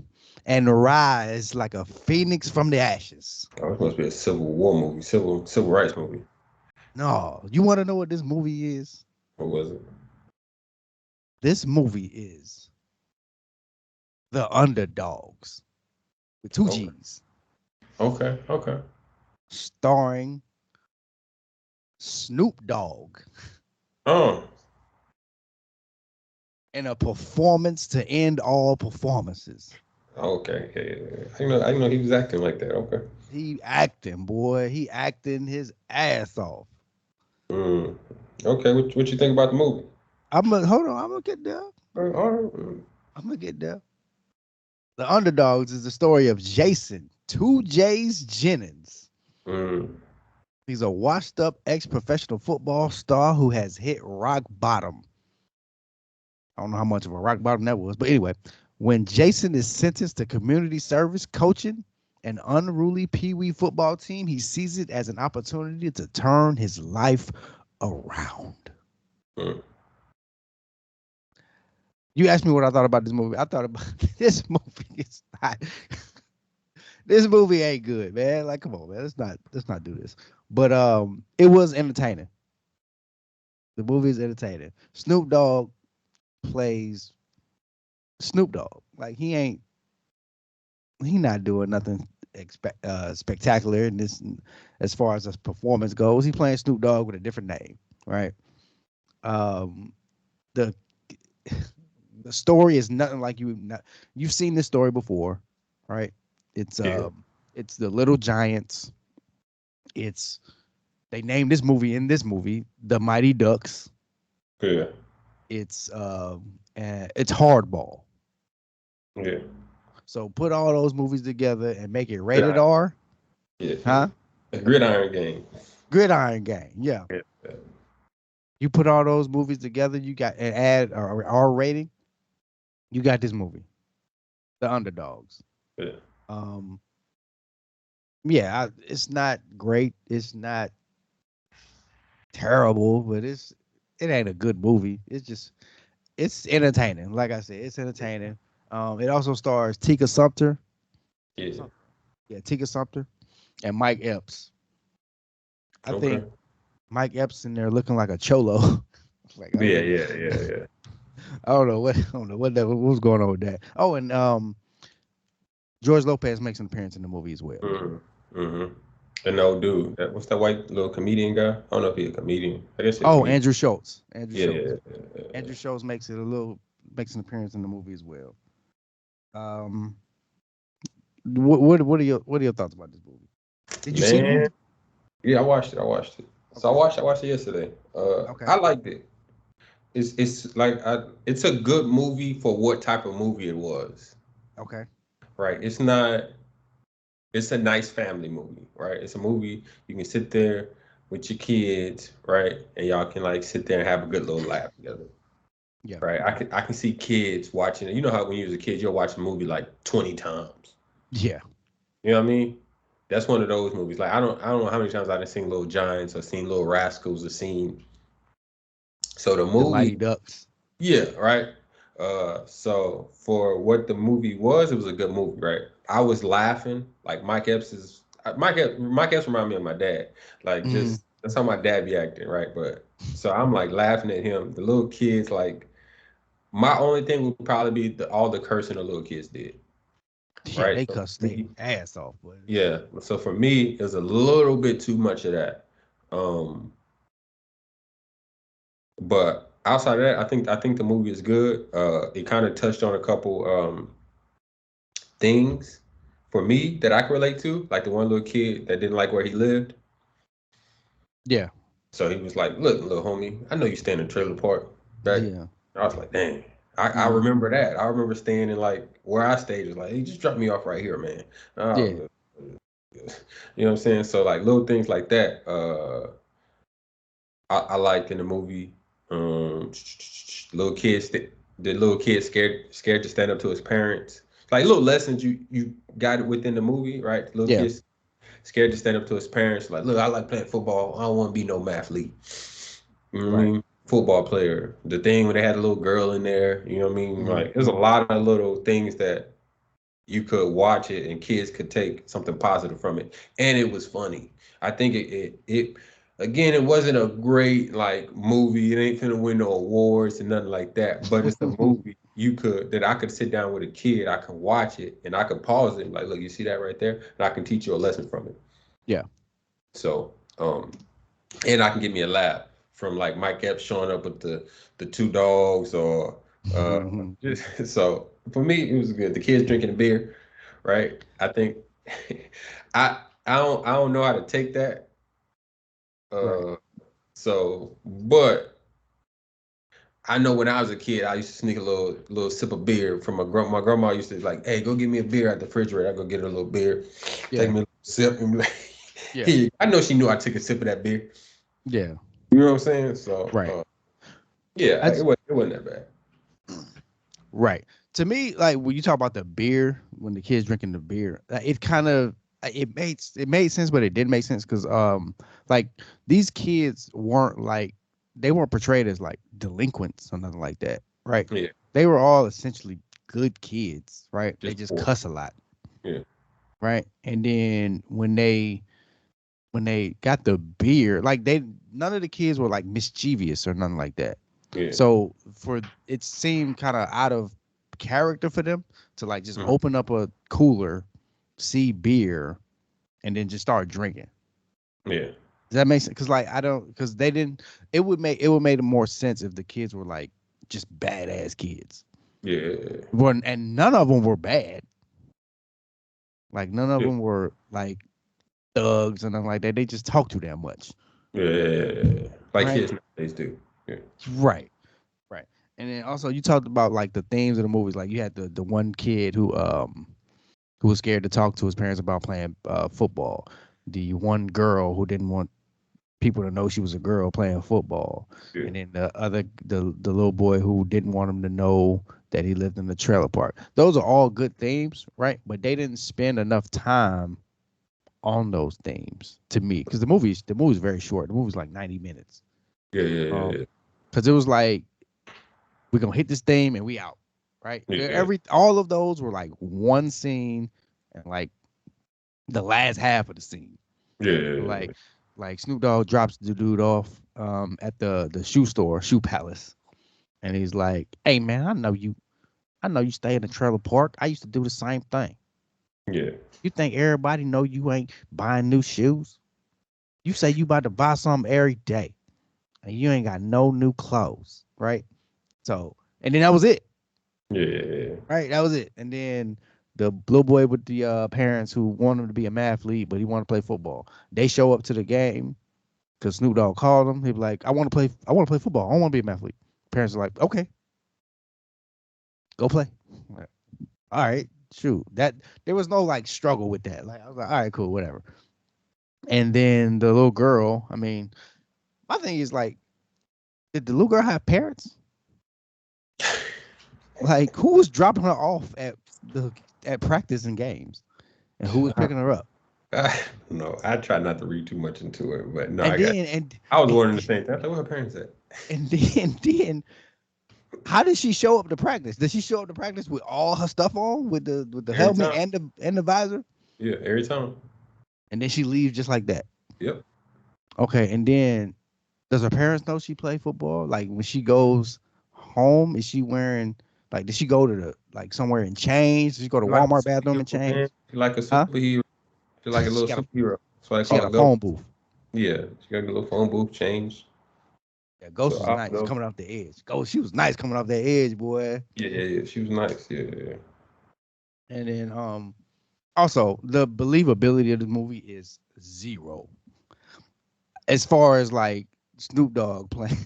and rise like a phoenix from the ashes. Oh, this must be a Civil War movie, civil rights movie. No, you want to know what this movie is? What was it? This movie is The Underdogs with two Okay. G's, Okay. Okay. starring Snoop Dogg Oh. in a performance to end all performances. Okay. Yeah, yeah, yeah. I know he was acting like that. Okay. He acting, boy. He acting his ass off. Mm. Okay. What you think about the movie? I'm gonna hold on. I'm gonna get there. All right. Mm. I'm gonna get there. The Underdogs is the story of Jason, two J's Jennings. Mm. He's a washed up ex professional football star who has hit rock bottom. I don't know how much of a rock bottom that was, but anyway, when Jason is sentenced to community service coaching an unruly Pee Wee football team, he sees it as an opportunity to turn his life around. Mm. You asked me what I thought about this movie. I thought about this movie is not. This movie ain't good, man. Like, come on, man. Let's not do this. But it was entertaining. The movie is entertaining. Snoop Dogg plays Snoop Dogg. Like he not doing nothing spectacular in this as far as his performance goes. He playing Snoop Dogg with a different name, right? Um, the the story is nothing like you've seen this story before, right? It's Yeah, it's the Little Giants. It's they named this movie in this movie the Mighty Ducks. yeah, It's Hardball. yeah. So put all those movies together and make it rated Gridiron. R, Yeah, yeah. huh? A gridiron game. Gridiron Gang. Yeah. Yeah, yeah, You put all those movies together, you got and add a R rating, you got this movie, The Underdogs. yeah. Um, yeah, it's not great. It's not terrible, but it ain't a good movie. It's entertaining. Like I said, it's entertaining. It also stars Tika Sumpter. Tika Yeah. Sumpter. Yeah, Tika Sumpter and Mike Epps. I Okay. think Mike Epps in there looking like a cholo. Like I don't Yeah, know. yeah, yeah, yeah. I don't know what I don't know what was going on with that. Oh, and George Lopez makes an appearance in the movie as well. Mm-hmm. Mm-hmm. And no dude, what's that white little comedian guy? I don't know if he's a comedian. I guess he's a Oh, comedian. Andrew Schultz. Andrew Yeah, Schultz. yeah, yeah. Andrew Schultz makes an appearance in the movie as well. Um, what are your thoughts about this movie? Did you see the Man, movie? yeah, I watched it. I watched it. So Okay. I watched it yesterday. Okay. I liked it. It's like it's a good movie for what type of movie it was. Okay. Right. It's not. It's a nice family movie. Right. It's a movie you can sit there with your kids. Right. And y'all can like sit there and have a good little laugh together. Yeah. Right. I can see kids watching it. You know how when you was a kid you'll watch a movie like 20 times. Yeah. You know what I mean? That's one of those movies. Like I don't know how many times I've seen Little Giants or seen Little Rascals or seen. So the The Mighty movie, Ducks. yeah, right. So for what the movie was, it was a good movie, right? I was laughing. Like Mike Epps remind me of my dad. Like Mm, just that's how my dad be acting, right? But so I'm like laughing at him. The little kids, like my only thing would probably be all the cursing the little kids did, yeah, right? they So cussed for their me, ass off, but yeah. So for me, it was a little bit too much of that. Um, but outside of that, I think the movie is good. It kind of touched on a couple things for me that I can relate to, like the one little kid that didn't like where he lived. yeah, So he was like, "Look, little homie, I know you stay in a trailer park, right?" yeah, I was like, "Dang." I mm, remember that. I remember staying in like where I stayed. Was like, "Hey, just drop me off right here, man." yeah, Um, you know what I'm saying? So like little things like that. I liked in the movie. Um, little kids, the little kid scared to stand up to his parents. Like little lessons you got it within the movie, right? Little yeah, kids scared to stand up to his parents. Like, look, I like playing football. I don't want to be no mathlete. You know what I right. mean? Football player. The thing when they had a little girl in there. You know what I mean? Mm, Like, there's a lot of little things that you could watch it and kids could take something positive from it, and it was funny. I think it again, it wasn't a great like movie. It ain't finna win no awards and nothing like that, but it's a movie you could that I could sit down with a kid, I can watch it and I could pause it and like, look, you see that right there, and I can teach you a lesson from it. yeah. So and I can get me a laugh from like Mike Epps showing up with the two dogs or uh just so for me it was good. The kids drinking a beer, right? I think I don't know how to take that. Right. Uh but I know when I was a kid, I used to sneak a little sip of beer from my grandma used to like, hey, go get me a beer at the refrigerator. I go get her a little beer, take Yeah. me a little sip, and be like, Yeah. here. I know she knew I took a sip of that beer. Yeah. You know what I'm saying? So Right. yeah, I it wasn't that bad. Right. To me, like when you talk about the beer, when the kids drinking the beer, it kind of it made sense, but it didn't make sense because like these kids weren't like they weren't portrayed as like delinquents or nothing like that, right? Yeah, They were all essentially good kids, right? They just just poor. cuss a lot, Yeah, right? And then when they got the beer, like they none of the kids were like mischievous or nothing like that. yeah, So for it seemed kind of out of character for them to like just mhm, open up a cooler, see beer, and then just start drinking. yeah, Does that make sense? Because like I don't, because they didn't. It would make more sense if the kids were like just badass kids. yeah, And none of them were bad. Like none of Yeah, them were like thugs and nothing like that. They just talk too damn much, yeah. Like right? kids nowadays do. Yeah, Right, right. And then also you talked about like the themes of the movies. Like you had the one kid who was scared to talk to his parents about playing football. The one girl who didn't want people to know she was a girl playing football, yeah, and then the little boy who didn't want him to know that he lived in the trailer park. Those are all good themes, right? But they didn't spend enough time on those themes to me because the movie's very short. The movie's like 90 minutes. yeah. Because it was like we're gonna hit this theme and we out, right? Yeah, Every all of those were like one scene and like the last half of the scene. yeah, Like like Snoop Dogg drops the dude off at the shoe store, Shoe Palace, and he's like, "Hey man, I know you stay in the trailer park. I used to do the same thing. yeah, You think everybody know you ain't buying new shoes? You say you about to buy something every day, and you ain't got no new clothes, right? So, and then that was it, yeah, right? That was it. And then the little boy with the parents who want him to be a mathlete, but he want to play football. They show up to the game because Snoop Dogg called him. He be like, I want to play football. I don't want to be a mathlete." Parents are like, "Okay, go play." Like, all right, shoot. That there was no like struggle with that. Like I was like, all right, cool, whatever. And then the little girl, I mean, my thing is like, did the little girl have parents? Like, who was dropping her off the at practice and games, and who was yeah. picking her up? No, I try not to read too much into it, but no, And I got. then I was and wondering the same thing. I thought, where her parents at? then how did she show up to practice? Did she show up to practice with all her stuff on, with the Every helmet time. and the visor? Yeah, every time. And then she leaves just like that. Yep. Okay, and then does her parents know she play football? Like when she goes home, is she wearing like did she go to the like somewhere and change? Did she go to Like a Walmart bathroom and superhero, change? man. She like a Huh? superhero. She like a she little got a superhero. That's why they she call got her a Ghost. phone booth. Yeah, she got a little phone booth change. Yeah, So Ghost was I don't nice know. coming off the edge. Ghost, she was nice coming off that edge, boy. Yeah. She was nice. Yeah. And then also the believability of the movie is zero. As far as like Snoop Dogg playing,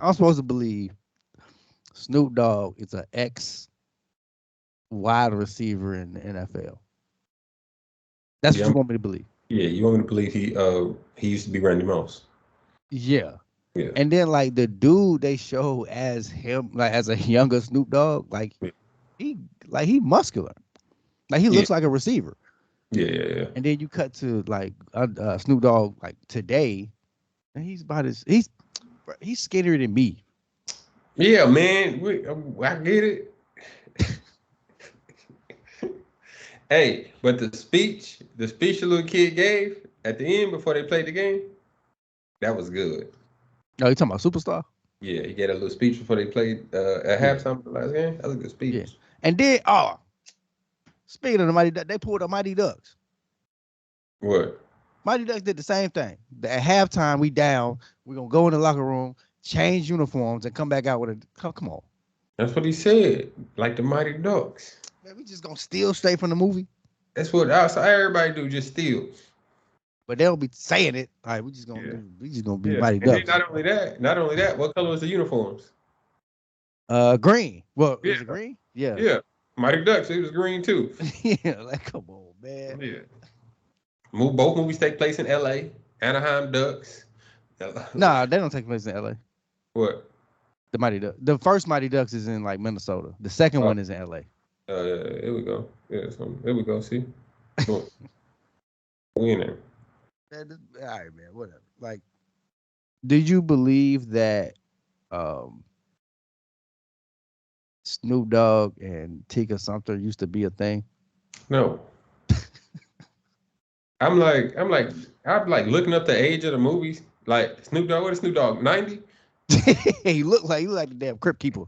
I'm supposed to believe Snoop Dogg is an ex wide receiver in the NFL. That's what Yeah. you want me to believe. Yeah. You want me to believe he used to be Randy Moss? Yeah. Yeah. And then like the dude they show as him, like as a younger Snoop Dogg, Yeah. he he muscular. Like he Yeah. looks like a receiver. Yeah. And then you cut to like Snoop Dogg like today, and he's about his he's skinnier than me. Yeah, man. I get it. Hey, but the speech the little kid gave at the end before they played the game, that was good. No, you talking about superstar? Yeah, he gave a little speech before they played at Yeah, halftime of the last game. That was a good yeah. speech. And then speaking of the Mighty Ducks, they pulled up Mighty Ducks. What? Mighty Ducks did the same thing. At halftime, we down. We're gonna go in the locker room, change uniforms, and come back out with a come on. That's what he said. Like the Mighty Ducks. Man, we just gonna steal straight from the movie. That's what outside everybody do, just steal. But they'll be saying it. All right, Yeah. we just gonna be Yeah. Mighty And then Ducks. not only that, what color was the uniforms? Green. Well, Yeah. was it green? Yeah. Yeah. Mighty Ducks, it was green too. Yeah, like come on, man. Yeah. Both movies take place in LA. Anaheim Ducks. Nah, they don't take place in LA. What? The Mighty Ducks. The first Mighty Ducks is in like Minnesota. The second Oh, one is in LA. here we go. Yeah, here we go. See? Look, we in there. All right, man. Whatever. Like, did you believe that um Snoop Dogg and Tika Sumter used to be a thing? No. I'm like, I'm like looking up the age of the movies. Like Snoop Dogg, what is Snoop Dogg? 90? He looked like the damn crypt keeper.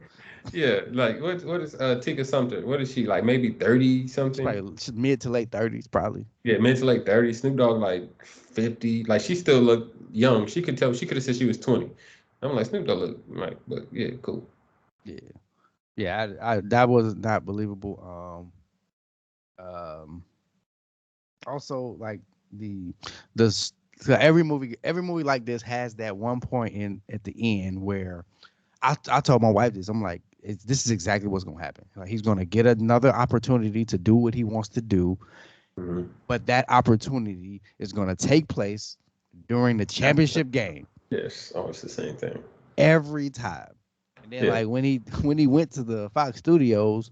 Yeah, like what is Tika Sumter? What is she like? Maybe 30 She's something? probably mid to late 30s, probably. Yeah, mid to late 30. Snoop Dogg like 50. Like she still looked young. She could tell she could have said she was 20. I'm like, Snoop Dogg look like, but yeah, cool. Yeah, yeah. I that was not believable. Um, also like the so every movie like this has that one point in at the end where I told my wife this. I'm like, this is exactly what's gonna happen. Like he's gonna get another opportunity to do what he wants to do, Mhm. but that opportunity is gonna take place during the championship game Yes, always the same thing. every time. And then Yeah, like when he when he went to the Fox Studios,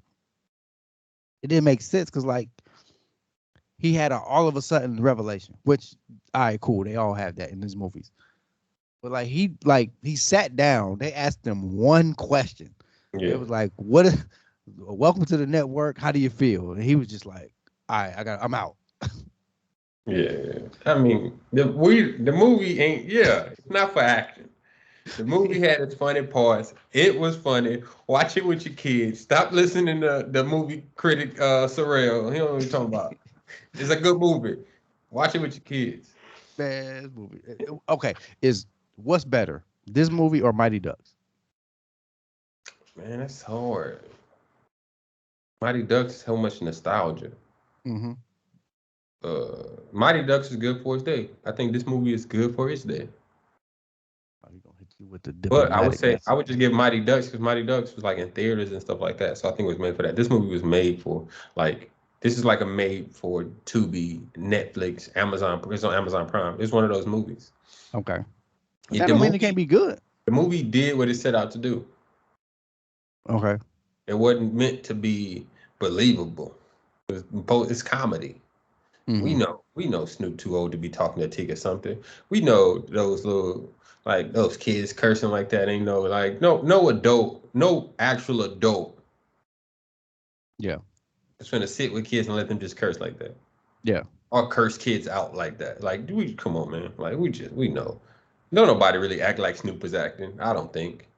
it didn't make sense because like he had a all of a sudden revelation, which all right, cool. They all have that in these movies. But like he sat down. They asked him one question. They yeah, was like, "What? Welcome to the network. How do you feel?" And he was just like, "All right, I'm out." yeah. I mean, the movie ain't. Yeah, it's not for action. The movie had its funny parts. It was funny. Watch it with your kids. Stop listening to the movie critic Sorrell. He don't know what he's talking about. It's a good movie. Watch it with your kids. Man, this movie. Okay, is what's better, this movie or Mighty Ducks? Man, that's hard. Mighty Ducks is so much nostalgia. Mm-hmm. Mighty Ducks is good for its day. I think this movie is good for its day. Oh, he gonna hit you with the But I would diplomatic say I answer. would just give Mighty Ducks because Mighty Ducks was like in theaters and stuff like that. So I think it was made for that. This movie was made for like this is like a made for Tubi, Netflix, Amazon. It's on Amazon Prime. It's one of those movies. Okay, but It, that the don't mean it can't movie be good. the movie did what it set out to do. Okay. It wasn't meant to be believable. It's comedy. Mm-hmm. We know Snoop too old to be talking to Tig or something. We know those little like those kids cursing like that ain't no like no adult, no actual adult Yeah. is gonna sit with kids and let them just curse like that. Yeah. Or curse kids out like that. Like we come on man. Like we know. No nobody really act like Snoop was acting, I don't think.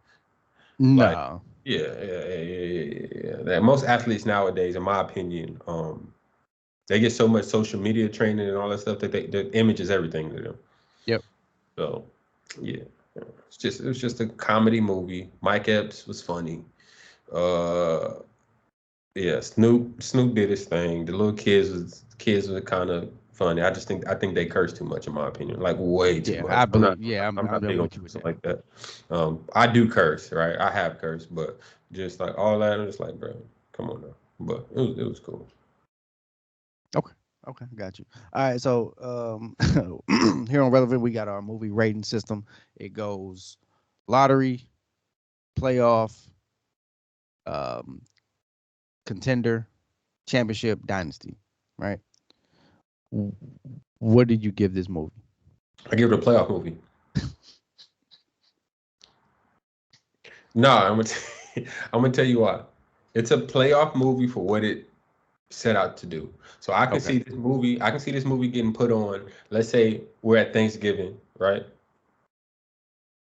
Like No. yeah. That most athletes nowadays, in my opinion, they get so much social media training and all that stuff that the image is everything to them. Yep. So, yeah, it was just a comedy movie. Mike Epps was funny. Uh, yeah, Snoop did his thing. The little kids were kind of funny. I think they curse too much in my opinion, like way too Yeah. much. I believe. Yeah. I'm I'm done big on with you with cursing that. like that. I do curse, right? I have cursed, but just like all that, I'm just like, bro, come on now. But it was cool. Okay. Okay, got you. All right, so here on Relevant, we got our movie rating system. It goes lottery, playoff, um, contender, championship, dynasty. Right? W- What did you give this movie? I give it a playoff movie. No, I'm gonna tell you why. It's a playoff movie for what it set out to do. So I can Okay. see this movie. I can see this movie getting put on. Let's say we're at Thanksgiving, right,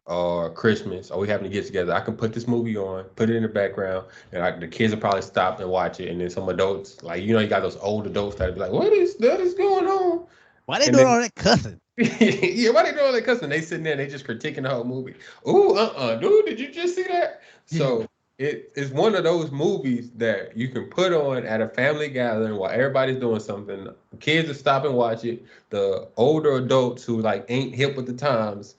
or Christmas, or we happen to get together. I can put this movie on, put it in the background, and the kids will probably stop and watch it. And then some adults, like you got those old adults that be like, "What is that is going on?" Why they And doing then all that cussing? yeah, why they doing all that cussing? They sitting there, they just critiquing the whole movie. Ooh, dude, did you just see that? Yeah. So it is one of those movies that you can put on at a family gathering while everybody's doing something. The kids will stop and watch it. The older adults who like ain't hip with the times,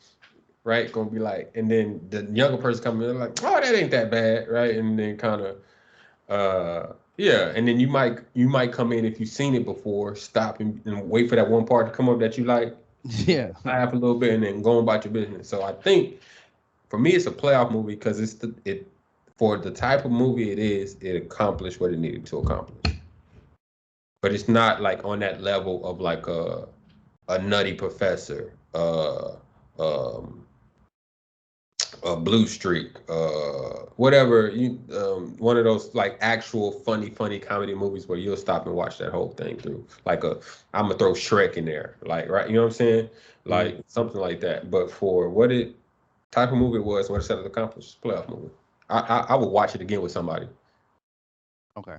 right, gonna be like, and then the younger person coming in like, oh, that ain't that bad, right? And then kind of yeah, and then you might come in if you've seen it before, stop and wait for that one part to come up that you like, Yeah. laugh a little bit, and then go about your business. So I think for me, it's a playoff movie because it for the type of movie it is, it accomplished what it needed to accomplish. But it's not like on that level of like a Nutty Professor, um, a Blue Streak, whatever one of those like actual funny comedy movies where you'll stop and watch that whole thing through. Like I'm gonna throw Shrek in there, like right, you know what I'm saying, Mhm. like something like that. But for what it type of movie it was, what it set it accomplished, it's a playoff movie. I would watch it again with somebody. Okay.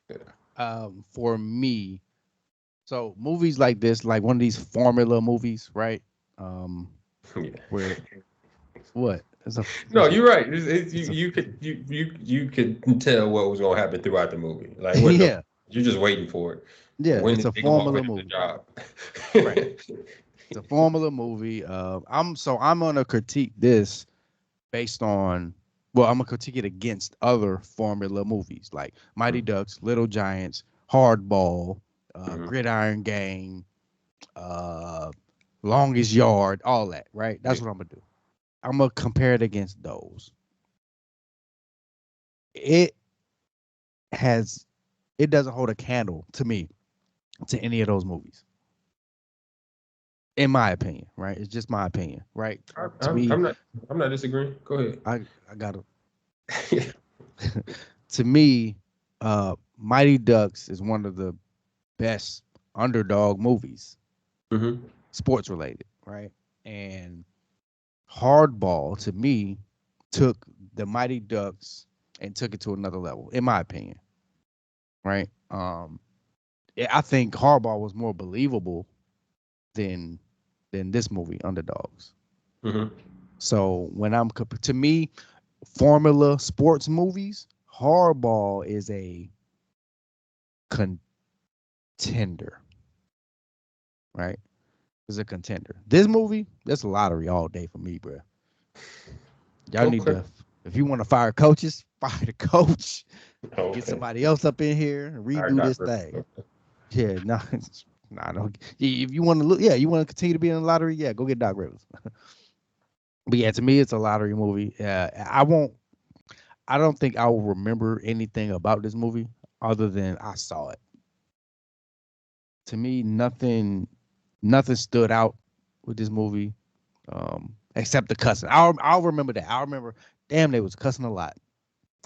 Yeah. For me, so movies like this, like one of these formula movies, right? Um, Yeah. where what? No, It's a, you're right. You it's a, you could tell what was gonna happen throughout the movie. Like what no yeah. You're just waiting for it. Yeah, When it's is a they gonna offer formula him the movie. job? Right. It's a formula movie. I'm gonna critique this based on, well, I'm gonna critique it against other formula movies like Mighty Ducks, Little Giants, Hardball, Mhm. Gridiron Gang, uh, Longest Yard, all that. Right. Yeah. That's what I'm gonna do. I'm gonna compare it against those. It has it doesn't hold a candle to me to any of those movies, in my opinion. Right. It's just my opinion. Right. I, To I'm, me, I'm not. I'm not disagreeing. Go ahead. I gotta to me, Mighty Ducks is one of the best underdog movies, Hmm. sports related, right? And Hardball to me took the Mighty Ducks and took it to another level, in my opinion, right? I think Hardball was more believable than this movie, Underdogs. Hmm. So when to me, formula sports movies, Hardball is a contender, right? Is a contender. This movie, that's a lottery all day for me, bro. Y'all need Okay. to, if you want to fire coaches, fire the coach. Get Okay. somebody else up in here and All redo right, this Doc. thing. Yeah, no, nah, don't. If you want to look, yeah, you want to continue to be in the lottery, yeah, go get Doc Rivers. But yeah, to me, it's a lottery movie. I won't. I don't think I will remember anything about this movie other than I saw it. To me, nothing stood out with this movie, except the cussing. I'll remember that. I remember, damn, they was cussing a lot.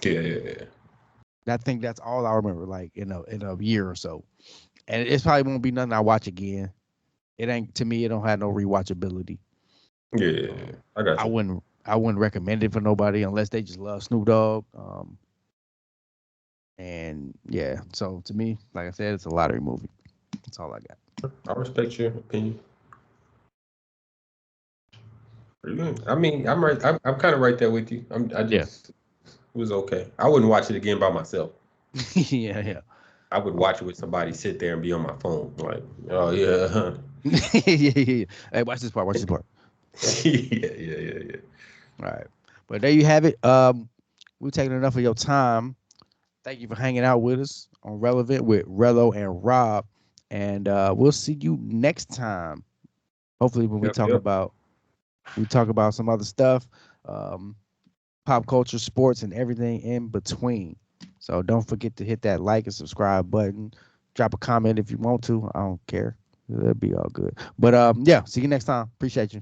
Yeah, yeah, yeah. I think that's all I remember, like in a year or so. And it probably won't be nothing I watch again. It ain't, to me. It don't have no rewatchability. Yeah, yeah, yeah. I got you. I wouldn't recommend it for nobody unless they just love Snoop Dogg. And yeah, so to me, like I said, it's a lottery movie. That's all I got. I respect your opinion. Pretty good. I mean, I'm right. I'm kind of right there with you. I Yeah, just it was okay. I wouldn't watch it again by myself. yeah, yeah. I would watch it with somebody, sit there and be on my phone. Like, oh yeah, huh. Yeah, yeah, yeah. Hey, watch this part. Watch this part. Yeah, yeah, yeah, yeah. All right. But there you have it. We've taken enough of your time. Thank you for hanging out with us on Relevant with Rello and Rob. And we'll see you next time. Hopefully when Yep, yep. we talk about some other stuff, um, pop culture, sports, and everything in between. So don't forget to hit that like and subscribe button. Drop a comment if you want to. I don't care. That'd be all good. But yeah, see you next time. Appreciate you.